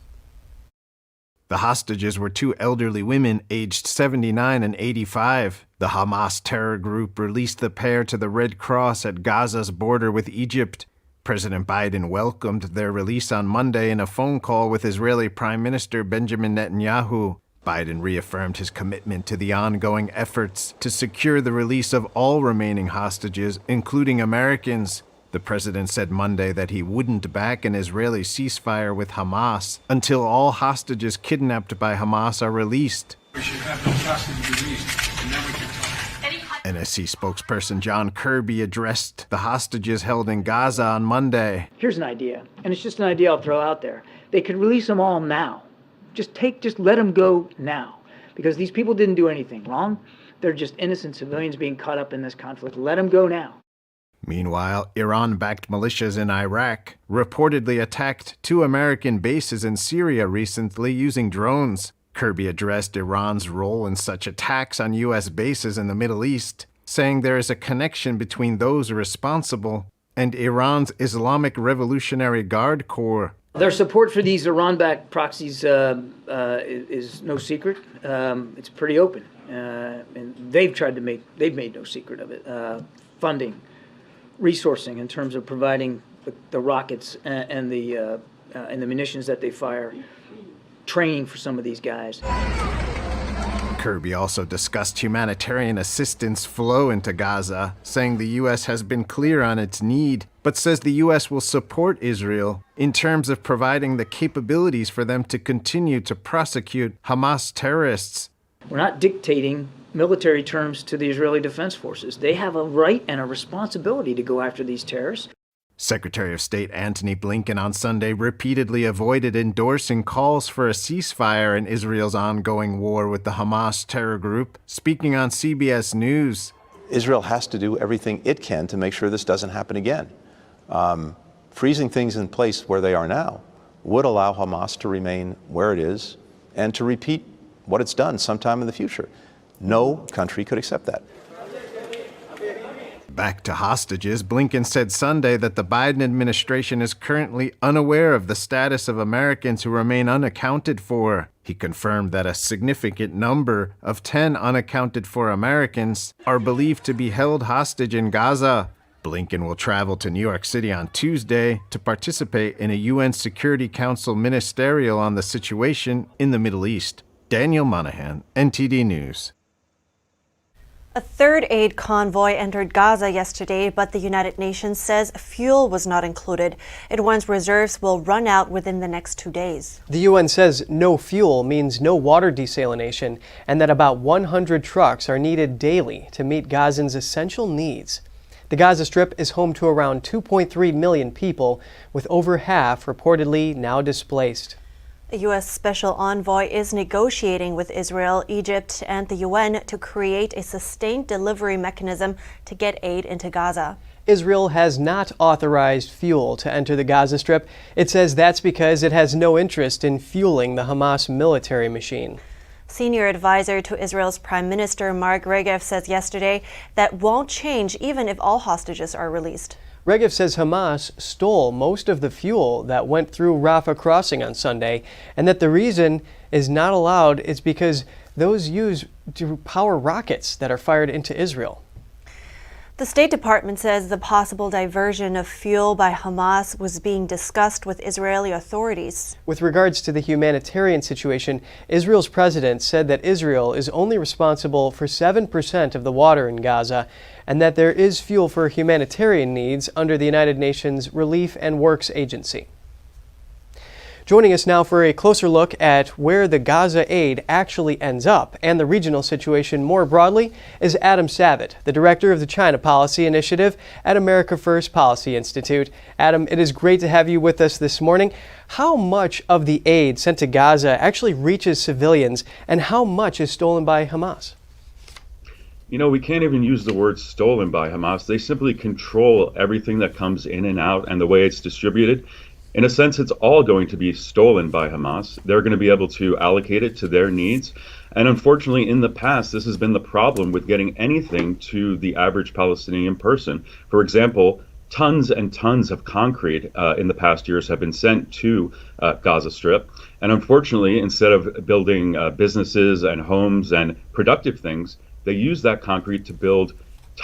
Speaker 33: The hostages were 2 elderly women aged 79 and 85. The Hamas terror group released the pair to the Red Cross at Gaza's border with Egypt. President Biden welcomed their release on Monday in a phone call with Israeli Prime Minister Benjamin Netanyahu. Biden reaffirmed his commitment to the ongoing efforts to secure the release of all remaining hostages, including Americans. The president said Monday that he wouldn't back an Israeli ceasefire with Hamas until all hostages kidnapped by Hamas are released.
Speaker 4: We should have no hostages released, and then we can talk.
Speaker 33: NSC spokesperson John Kirby addressed the hostages held in Gaza on Monday.
Speaker 6: Here's an idea, and it's just an idea I'll throw out there. They could release them all now. Just let them go now, because these people didn't do anything wrong. They're just innocent civilians being caught up in this conflict. Let them go now.
Speaker 33: Meanwhile, Iran-backed militias in Iraq reportedly attacked 2 American bases in Syria recently using drones. Kirby addressed Iran's role in such attacks on U.S. bases in the Middle East, saying there is a connection between those responsible and Iran's Islamic Revolutionary Guard Corps.
Speaker 6: Their support for these Iran-backed proxies is no secret. It's pretty open, and they've made no secret of it. Funding, resourcing in terms of providing the rockets and the munitions that they fire, training for some of these guys.
Speaker 33: Kirby also discussed humanitarian assistance flow into Gaza, saying the U.S. has been clear on its need, but says the U.S. will support Israel in terms of providing the capabilities for them to continue to prosecute Hamas terrorists.
Speaker 6: We're not dictating military terms to the Israeli Defense Forces. They have a right and a responsibility to go after these terrorists.
Speaker 33: Secretary of State Antony Blinken on Sunday repeatedly avoided endorsing calls for a ceasefire in Israel's ongoing war with the Hamas terror group. Speaking on CBS News,
Speaker 7: Israel has to do everything it can to make sure this doesn't happen again. Freezing things in place where they are now would allow Hamas to remain where it is and to repeat what it's done sometime in the future. No country could accept that.
Speaker 33: Back to hostages, Blinken said Sunday that the Biden administration is currently unaware of the status of Americans who remain unaccounted for. He confirmed that a significant number of 10 unaccounted for Americans are believed to be held hostage in Gaza. Blinken will travel to New York City on Tuesday to participate in a UN Security Council ministerial on the situation in the Middle East. Daniel Monahan, NTD News.
Speaker 2: A third aid convoy entered Gaza yesterday, but the United Nations says fuel was not included. It warns reserves will run out within the next 2 days.
Speaker 1: The UN says no fuel means no water desalination, and that about 100 trucks are needed daily to meet Gazans' essential needs. The Gaza Strip is home to around 2.3 million people, with over half reportedly now displaced.
Speaker 2: A U.S. Special Envoy is negotiating with Israel, Egypt, and the UN to create a sustained delivery mechanism to get aid into Gaza.
Speaker 1: Israel has not authorized fuel to enter the Gaza Strip. It says that's because it has no interest in fueling the Hamas military machine.
Speaker 2: Senior advisor to Israel's Prime Minister Mark Regev says yesterday that won't change even if all hostages are released.
Speaker 1: Regev says Hamas stole most of the fuel that went through Rafah crossing on Sunday, and that the reason is not allowed is because those used to power rockets that are fired into Israel.
Speaker 2: The State Department says the possible diversion of fuel by Hamas was being discussed with Israeli authorities.
Speaker 1: With regards to the humanitarian situation, Israel's president said that Israel is only responsible for 7% of the water in Gaza, and that there is fuel for humanitarian needs under the United Nations Relief and Works Agency. Joining us now for a closer look at where the Gaza aid actually ends up and the regional situation more broadly is Adam Savitt, the director of the China Policy Initiative at America First Policy Institute. Adam, it is great to have you with us this morning. How much of the aid sent to Gaza actually reaches civilians, and how much is stolen by Hamas?
Speaker 8: You know, we can't even use the word stolen by Hamas. They simply control everything that comes in and out and the way it's distributed. In a sense, it's all going to be stolen by Hamas. They're going to be able to allocate it to their needs. And unfortunately, in the past, this has been the problem with getting anything to the average Palestinian person. For example, tons and tons of concrete in the past years have been sent to Gaza Strip. And unfortunately, instead of building businesses and homes and productive things, they use that concrete to build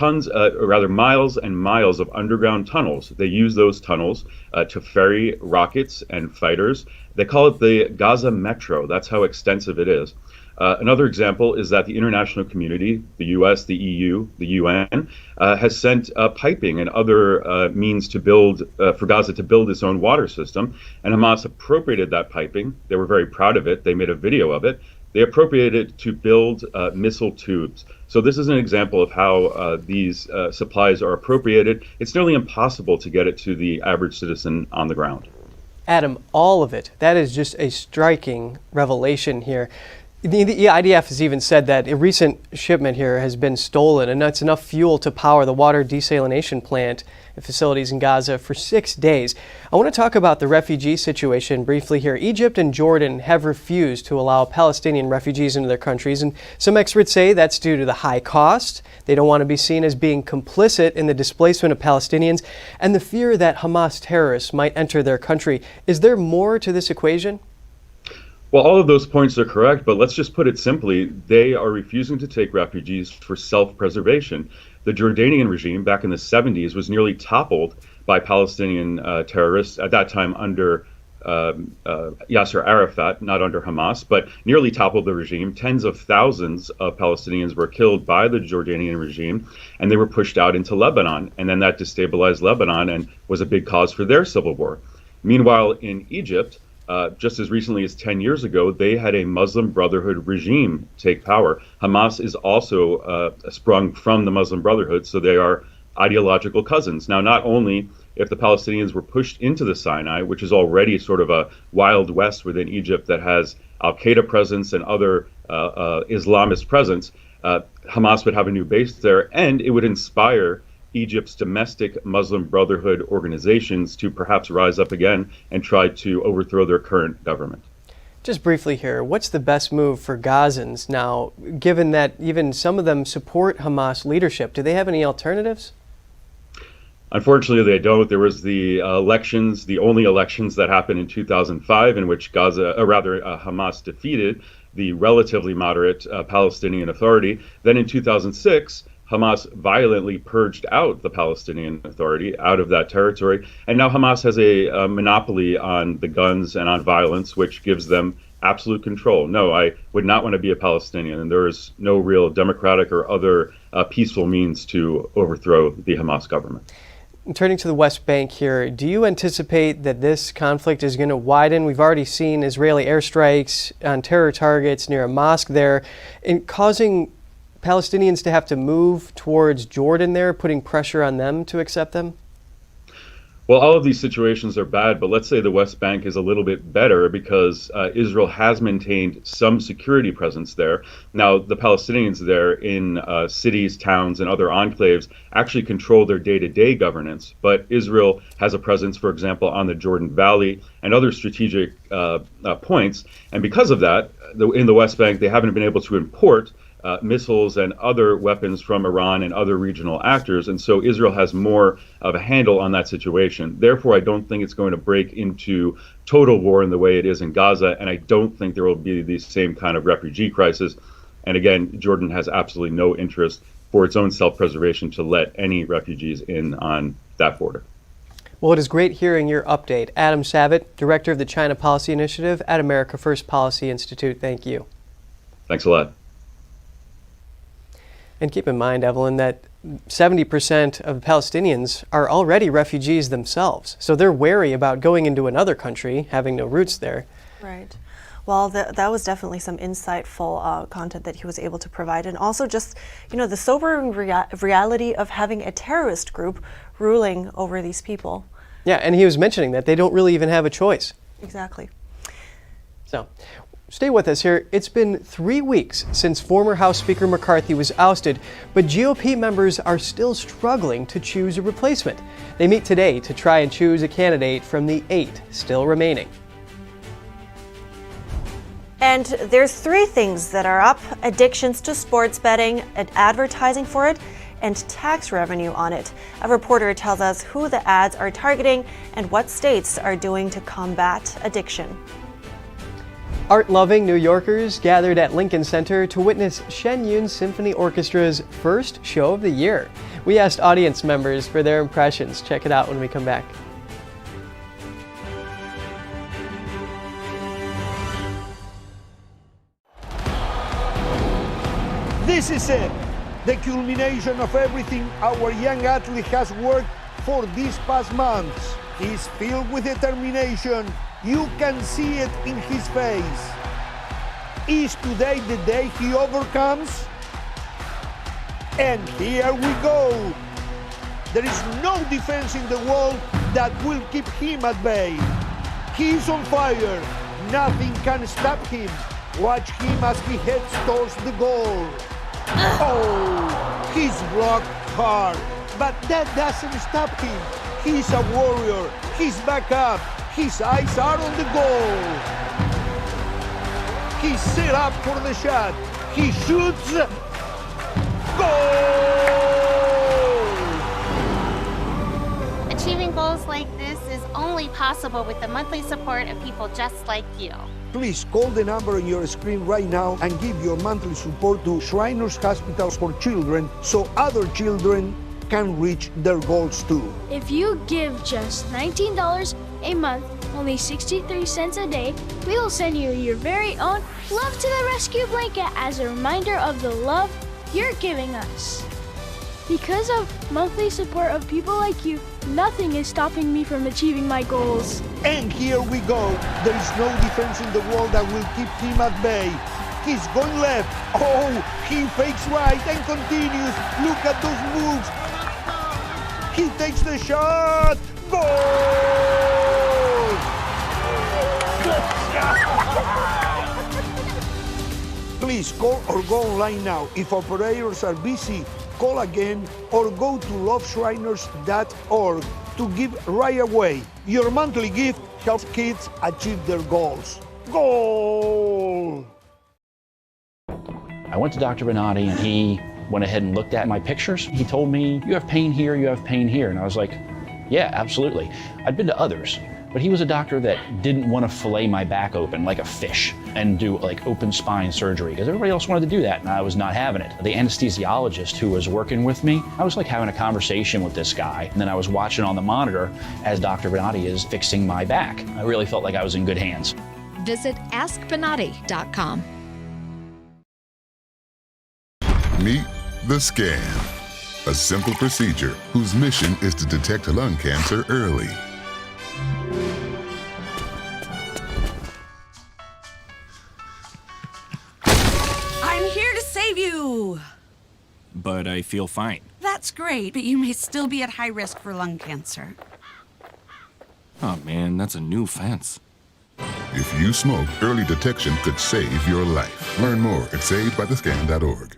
Speaker 8: miles and miles of underground tunnels. They use those tunnels to ferry rockets and fighters. They call it the Gaza Metro. That's how extensive it is. Another example is that the international community, the US, the EU, the UN, has sent piping and other means to build, for Gaza to build its own water system. And Hamas appropriated that piping. They were very proud of it. They made a video of it. They appropriated it to build missile tubes. So this is an example of how these supplies are appropriated. It's nearly impossible to get it to the average citizen on the ground.
Speaker 1: Adam, all of it. That is just a striking revelation here. The IDF has even said that a recent shipment here has been stolen, and that's enough fuel to power the water desalination plant and facilities in Gaza for 6 days. I want to talk about the refugee situation briefly here. Egypt and Jordan have refused to allow Palestinian refugees into their countries, and some experts say that's due to the high cost. They don't want to be seen as being complicit in the displacement of Palestinians, and the fear that Hamas terrorists might enter their country. Is there more to this equation?
Speaker 8: Well, all of those points are correct, but let's just put it simply. They are refusing to take refugees for self-preservation. The Jordanian regime back in the 70s was nearly toppled by Palestinian terrorists, at that time under Yasser Arafat, not under Hamas, but nearly toppled the regime. Tens of thousands of Palestinians were killed by the Jordanian regime, and they were pushed out into Lebanon. And then that destabilized Lebanon and was a big cause for their civil war. Meanwhile, in Egypt, just as recently as 10 years ago, they had a Muslim Brotherhood regime take power. Hamas is also sprung from the Muslim Brotherhood, so they are ideological cousins. Now, not only if the Palestinians were pushed into the Sinai, which is already sort of a wild west within Egypt that has al-Qaeda presence and other Islamist presence, Hamas would have a new base there, and it would inspire Egypt's domestic Muslim Brotherhood organizations to perhaps rise up again and try to overthrow their current government.
Speaker 1: Just briefly here, what's the best move for Gazans now, given that even some of them support Hamas leadership? Do they have any alternatives?
Speaker 8: Unfortunately, they don't. There was the elections, the only elections that happened in 2005, in which Hamas defeated the relatively moderate Palestinian Authority. Then in 2006, Hamas violently purged out the Palestinian Authority out of that territory. And now Hamas has a monopoly on the guns and on violence, which gives them absolute control. No, I would not want to be a Palestinian, and there is no real democratic or other peaceful means to overthrow the Hamas government.
Speaker 1: Turning to the West Bank here, do you anticipate that this conflict is going to widen? We've already seen Israeli airstrikes on terror targets near a mosque there, and causing Palestinians to have to move towards Jordan there, putting pressure on them to accept them?
Speaker 8: Well, all of these situations are bad, but let's say the West Bank is a little bit better because Israel has maintained some security presence there. Now, the Palestinians there in cities, towns, and other enclaves actually control their day-to-day governance, but Israel has a presence, for example, on the Jordan Valley and other strategic points. And because of that, in the West Bank, they haven't been able to import missiles and other weapons from Iran and other regional actors, and so Israel has more of a handle on that situation. Therefore, I don't think it's going to break into total war in the way it is in Gaza, and I don't think there will be the same kind of refugee crisis. And again, Jordan has absolutely no interest for its own self-preservation to let any refugees in on that border.
Speaker 1: Well, it is great hearing your update. Adam Savitt, Director of the China Policy Initiative at America First Policy Institute, thank you.
Speaker 8: Thanks a lot.
Speaker 1: And keep in mind, Evelyn, that 70% of Palestinians are already refugees themselves. So they're wary about going into another country, having no roots there.
Speaker 2: Right. Well, that was definitely some insightful content that he was able to provide. And also just, the sobering reality of having a terrorist group ruling over these people.
Speaker 1: Yeah, and he was mentioning that they don't really even have a choice.
Speaker 2: Exactly.
Speaker 1: So, stay with us here. It's been 3 weeks since former House Speaker McCarthy was ousted, but GOP members are still struggling to choose a replacement. They meet today to try and choose a candidate from the 8 still remaining.
Speaker 2: And there's 3 things that are up: addictions to sports betting, advertising for it, and tax revenue on it. A reporter tells us who the ads are targeting and what states are doing to combat addiction.
Speaker 1: Art-loving New Yorkers gathered at Lincoln Center to witness Shen Yun Symphony Orchestra's first show of the year. We asked audience members for their impressions. Check it out when we come back.
Speaker 9: This is it, the culmination of everything our young athlete has worked for these past months. He's filled with determination. You can see it in his face. Is today the day he overcomes? And here we go. There is no defense in the world that will keep him at bay. He's on fire. Nothing can stop him. Watch him as he heads towards the goal. Oh, he's rocked hard, but that doesn't stop him. He's a warrior. He's back up. His eyes are on the goal. He's set up for the shot. He shoots. Goal!
Speaker 10: Achieving goals like this is only possible with the monthly support of people just like you.
Speaker 9: Please call the number on your screen right now and give your monthly support to Shriners Hospitals for Children so other children can reach their goals too.
Speaker 11: If you give just $19 a month, only 63 cents a day, we will send you your very own Love to the Rescue blanket as a reminder of the love you're giving us. Because of monthly support of people like you, nothing is stopping me from achieving my goals.
Speaker 9: And here we go. There is no defense in the world that will keep him at bay. He's going left. Oh, he fakes right and continues. Look at those moves. He takes the shot. Goal! Please call or go online now. If operators are busy, call again or go to loveshriners.org to give right away. Your monthly gift helps kids achieve their goals. Goal!
Speaker 12: I went to Dr. Benatti and he went ahead and looked at my pictures. He told me, you have pain here, you have pain here. And I was like, yeah, absolutely. I'd been to others, but he was a doctor that didn't want to fillet my back open like a fish and do like open spine surgery because everybody else wanted to do that and I was not having it. The anesthesiologist who was working with me, I was like having a conversation with this guy and then I was watching on the monitor as Dr. Benatti is fixing my back. I really felt like I was in good hands.
Speaker 5: visit askpanati.com.
Speaker 13: Meet the scan, a simple procedure whose mission is to detect lung cancer early.
Speaker 14: I'm here to save you.
Speaker 15: But I feel fine.
Speaker 14: That's great, but you may still be at high risk for lung cancer.
Speaker 15: Oh man, that's a new fence.
Speaker 13: If you smoke, early detection could save your life. Learn more at savedbythescan.org.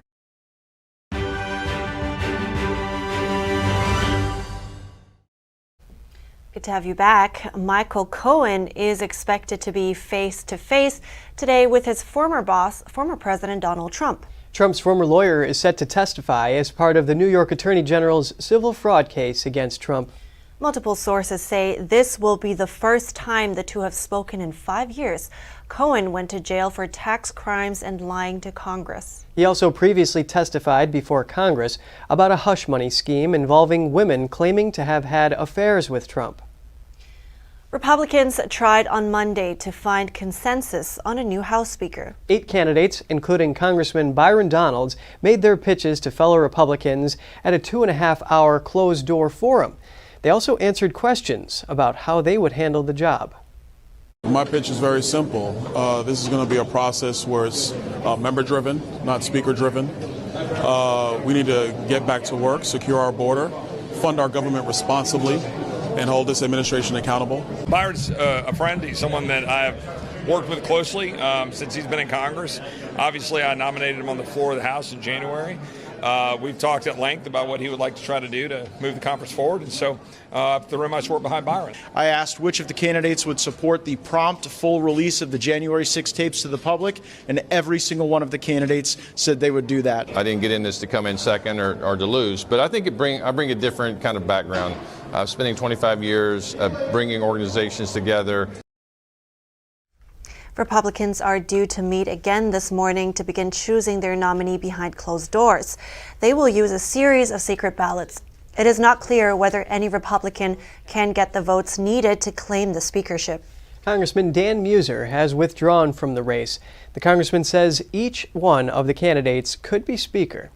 Speaker 2: Good to have you back. Michael Cohen is expected to be face-to-face today with his former boss, former President Donald Trump.
Speaker 1: Trump's former lawyer is set to testify as part of the New York Attorney General's civil fraud case against Trump.
Speaker 2: Multiple sources say this will be the first time the two have spoken in 5 years. Cohen went to jail for tax crimes and lying to Congress.
Speaker 1: He also previously testified before Congress about a hush money scheme involving women claiming to have had affairs with Trump.
Speaker 2: Republicans tried on Monday to find consensus on a new House Speaker.
Speaker 1: 8 candidates, including Congressman Byron Donalds, made their pitches to fellow Republicans at a 2.5-hour closed-door forum. They also answered questions about how they would handle the job.
Speaker 16: My pitch is very simple. This is going to be a process where it's member-driven, not speaker-driven. We need to get back to work, secure our border, fund our government responsibly, and hold this administration accountable.
Speaker 18: Byron's a friend. He's someone that I've worked with closely since he's been in Congress. Obviously, I nominated him on the floor of the House in January. We've talked at length about what he would like to try to do to move the conference forward, and so threw my support behind Byron.
Speaker 19: I asked which of the candidates would support the prompt full release of the January 6 tapes to the public, and every single one of the candidates said they would do that.
Speaker 20: I didn't get in this to come in second or to lose, but I think I bring a different kind of background. Spending 25 years bringing organizations together.
Speaker 2: Republicans are due to meet again this morning to begin choosing their nominee behind closed doors. They will use a series of secret ballots. It is not clear whether any Republican can get the votes needed to claim the speakership.
Speaker 1: Congressman Dan Muser has withdrawn from the race. The congressman says each one of the candidates could be speaker.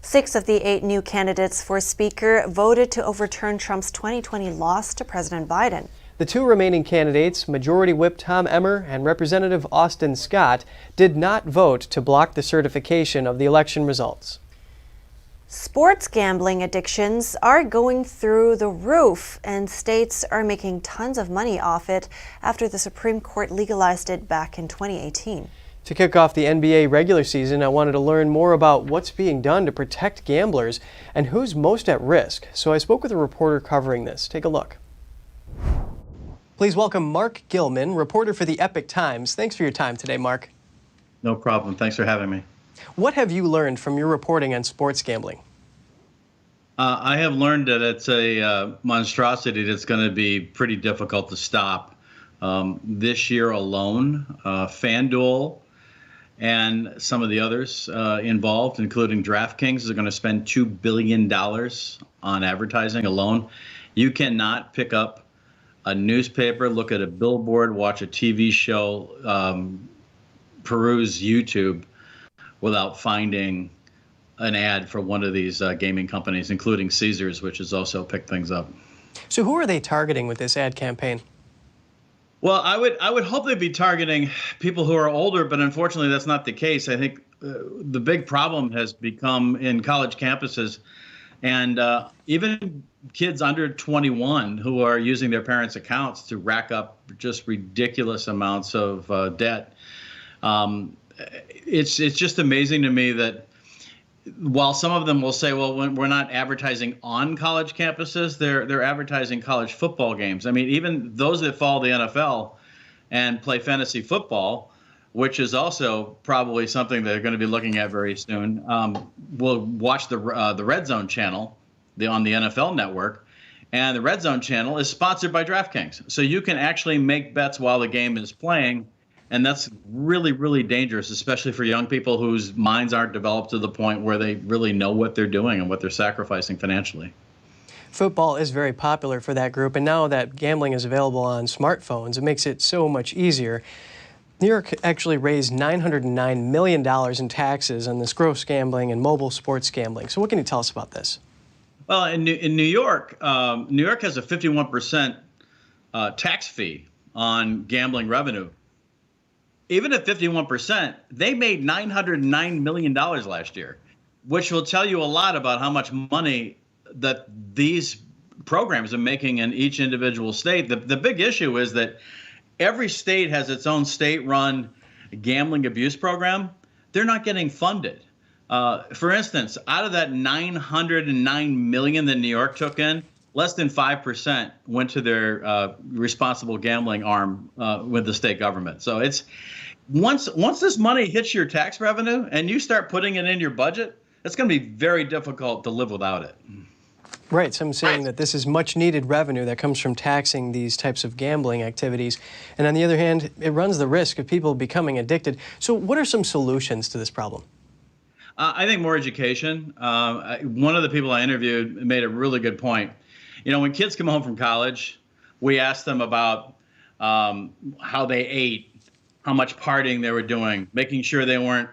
Speaker 2: 6 of the 8 new candidates for speaker voted to overturn Trump's 2020 loss to President Biden.
Speaker 1: The 2 remaining candidates, Majority Whip Tom Emmer and Representative Austin Scott, did not vote to block the certification of the election results.
Speaker 2: Sports gambling addictions are going through the roof, and states are making tons of money off it after the Supreme Court legalized it back in 2018.
Speaker 1: To kick off the NBA regular season, I wanted to learn more about what's being done to protect gamblers and who's most at risk. So I spoke with a reporter covering this. Take a look. Please welcome Mark Gilman, reporter for the Epic Times. Thanks for your time today, Mark.
Speaker 22: No problem. Thanks for having me.
Speaker 1: What have you learned from your reporting on sports gambling?
Speaker 22: I have learned that it's a monstrosity that's going to be pretty difficult to stop. This year alone, FanDuel and some of the others involved, including DraftKings, are going to spend $2 billion on advertising alone. You cannot pick up a newspaper, look at a billboard, watch a TV show, peruse YouTube without finding an ad for one of these gaming companies, including Caesars, which has also picked things up.
Speaker 1: So who are they targeting with this ad campaign?
Speaker 22: Well, I would hope they'd be targeting people who are older, but unfortunately that's not the case. I think the big problem has become in college campuses, and even kids under 21 who are using their parents' accounts to rack up just ridiculous amounts of debt. It's just amazing to me that while some of them will say, well, we're not advertising on college campuses, they're advertising college football games. I mean, even those that follow the NFL and play fantasy football, which is also probably something they're going to be looking at very soon, will watch the Red Zone channel on the NFL Network. And the Red Zone channel is sponsored by DraftKings. So you can actually make bets while the game is playing. And that's really, really dangerous, especially for young people whose minds aren't developed to the point where they really know what they're doing and what they're sacrificing financially.
Speaker 1: Football is very popular for that group, and now that gambling is available on smartphones, it makes it so much easier. New York actually raised $909 million in taxes on this gross gambling and mobile sports gambling. So what can you tell us about this?
Speaker 22: Well, in New York, New York has a 51% tax fee on gambling revenue. Even at 51%, they made $909 million last year, which will tell you a lot about how much money that these programs are making in each individual state. The big issue is that every state has its own state-run gambling abuse program. They're not getting funded. For instance, out of that $909 million that New York took in, less than 5% went to their responsible gambling arm with the state government. So it's once this money hits your tax revenue and you start putting it in your budget, it's going to be very difficult to live without it.
Speaker 1: Right, so I'm saying that this is much needed revenue that comes from taxing these types of gambling activities. And on the other hand, it runs the risk of people becoming addicted. So what are some solutions to this problem?
Speaker 22: I think more education. One of the people I interviewed made a really good point. You know, when kids come home from college, we ask them about how they ate, how much partying they were doing, making sure they weren't,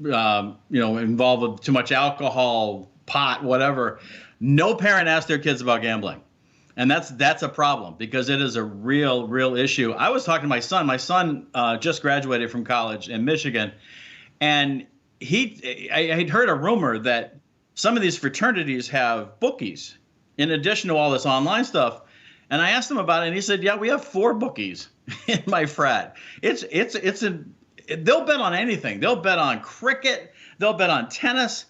Speaker 22: involved with too much alcohol, pot, whatever. No parent asks their kids about gambling. And that's a problem because it is a real issue. I was talking to my son. My son just graduated from college in Michigan, and I had heard a rumor that some of these fraternities have bookies in addition to all this online stuff. And I asked him about it, and he said, "Yeah, we have 4 bookies in my frat. They'll bet on anything. They'll bet on cricket. They'll bet on tennis,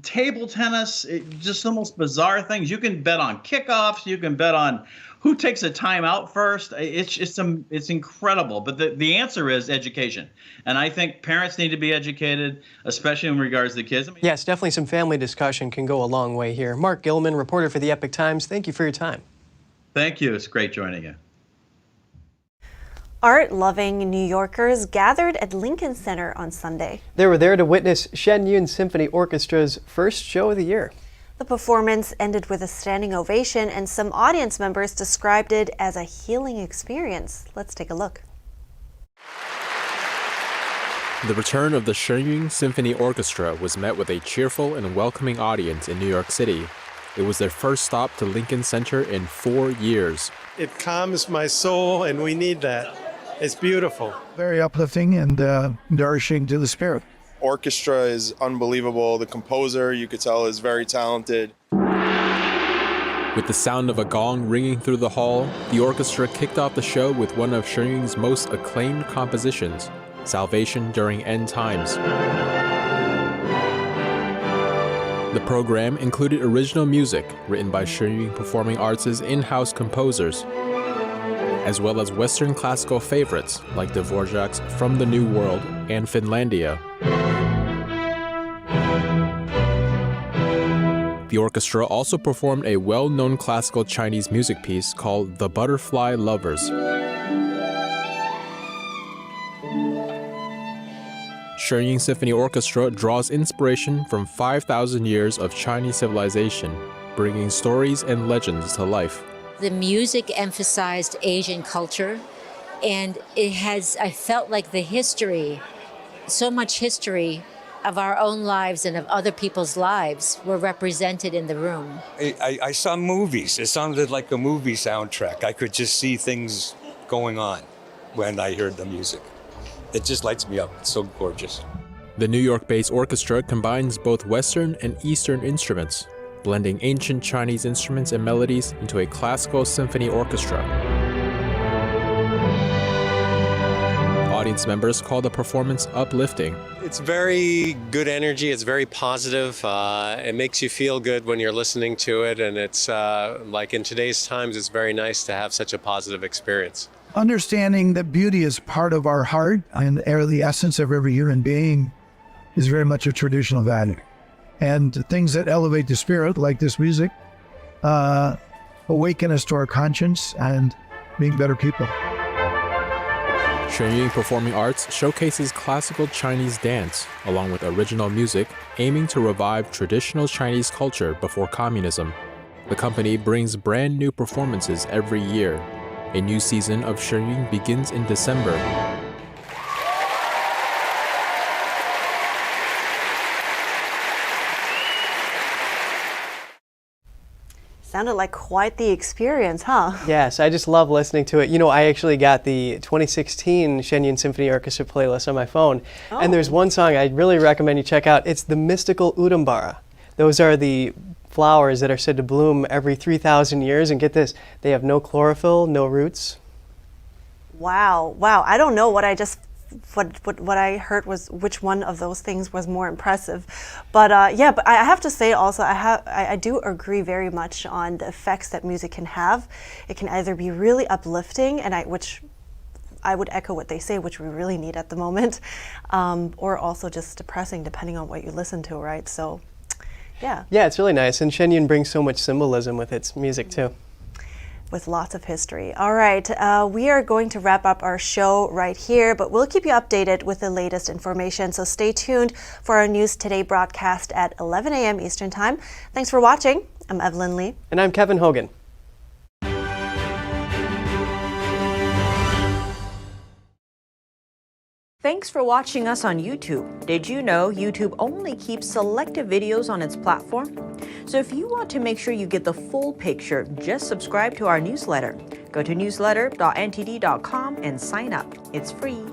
Speaker 22: table tennis, just the most bizarre things. You can bet on kickoffs. You can bet on who takes a timeout first. It's incredible. But the answer is education. And I think parents need to be educated, especially in regards to kids.
Speaker 1: Yes, definitely some family discussion can go a long way here. Mark Gilman, reporter for the Epic Times, thank you for your time.
Speaker 22: Thank you. It's great joining you.
Speaker 2: Art-loving New Yorkers gathered at Lincoln Center on Sunday.
Speaker 1: They were there to witness Shen Yun Symphony Orchestra's first show of the year.
Speaker 2: The performance ended with a standing ovation, and some audience members described it as a healing experience. Let's take a look.
Speaker 3: The return of the Shen Yun Symphony Orchestra was met with a cheerful and welcoming audience in New York City. It was their first stop to Lincoln Center in 4 years.
Speaker 17: It calms my soul, and we need that. It's beautiful.
Speaker 21: Very uplifting and nourishing to the spirit.
Speaker 23: Orchestra is unbelievable. The composer, you could tell, is very talented.
Speaker 3: With the sound of a gong ringing through the hall, the orchestra kicked off the show with one of Shen Yun's most acclaimed compositions, Salvation During End Times. The program included original music written by Shen Yun Performing Arts' in-house composers, as well as Western classical favorites like Dvorak's From the New World and Finlandia. The orchestra also performed a well-known classical Chinese music piece called The Butterfly Lovers. Shen Yun Symphony Orchestra draws inspiration from 5,000 years of Chinese civilization, bringing stories and legends to life.
Speaker 24: The music emphasized Asian culture, and I felt like the history, so much history of our own lives and of other people's lives were represented in the room.
Speaker 25: I saw movies. It sounded like a movie soundtrack. I could just see things going on when I heard the music. It just lights me up. It's so gorgeous.
Speaker 3: The New York-based orchestra combines both Western and Eastern instruments, blending ancient Chinese instruments and melodies into a classical symphony orchestra. Audience members call the performance uplifting.
Speaker 26: It's very good energy. It's very positive. It makes you feel good when you're listening to it, and it's like in today's times, it's very nice to have such a positive experience.
Speaker 21: Understanding that beauty is part of our heart and the essence of every human being is very much a traditional value. And things that elevate the spirit, like this music, awaken us to our conscience and being better people.
Speaker 3: Shen Yun Performing Arts showcases classical Chinese dance, along with original music, aiming to revive traditional Chinese culture before communism. The company brings brand new performances every year. A new season of Shen Yun begins in December.
Speaker 2: Sounded like quite the experience, huh?
Speaker 1: Yes, I just love listening to it. You know, I actually got the 2016 Shen Yun Symphony Orchestra playlist on my phone, and there's one song I really recommend you check out. It's the Mystical Udambara. Those are the flowers that are said to bloom every 3,000 years, and get this, they have no chlorophyll, no roots.
Speaker 2: Wow, wow. I don't know what I just what I heard was which one of those things was more impressive, but yeah. But I have to say also, I do agree very much on the effects that music can have. It can either be really uplifting, and which I would echo what they say, which we really need at the moment, or also just depressing, depending on what you listen to, right? So, yeah.
Speaker 1: Yeah, it's really nice, and Shen Yun brings so much symbolism with its music too.
Speaker 2: With lots of history. All right, we are going to wrap up our show right here, but we'll keep you updated with the latest information. So stay tuned for our News Today broadcast at 11 a.m. Eastern Time. Thanks for watching. I'm Evelyn Lee.
Speaker 1: And I'm Kevin Hogan.
Speaker 4: Thanks for watching us on YouTube. Did you know YouTube only keeps selective videos on its platform? So if you want to make sure you get the full picture, just subscribe to our newsletter. Go to newsletter.ntd.com and sign up. It's free.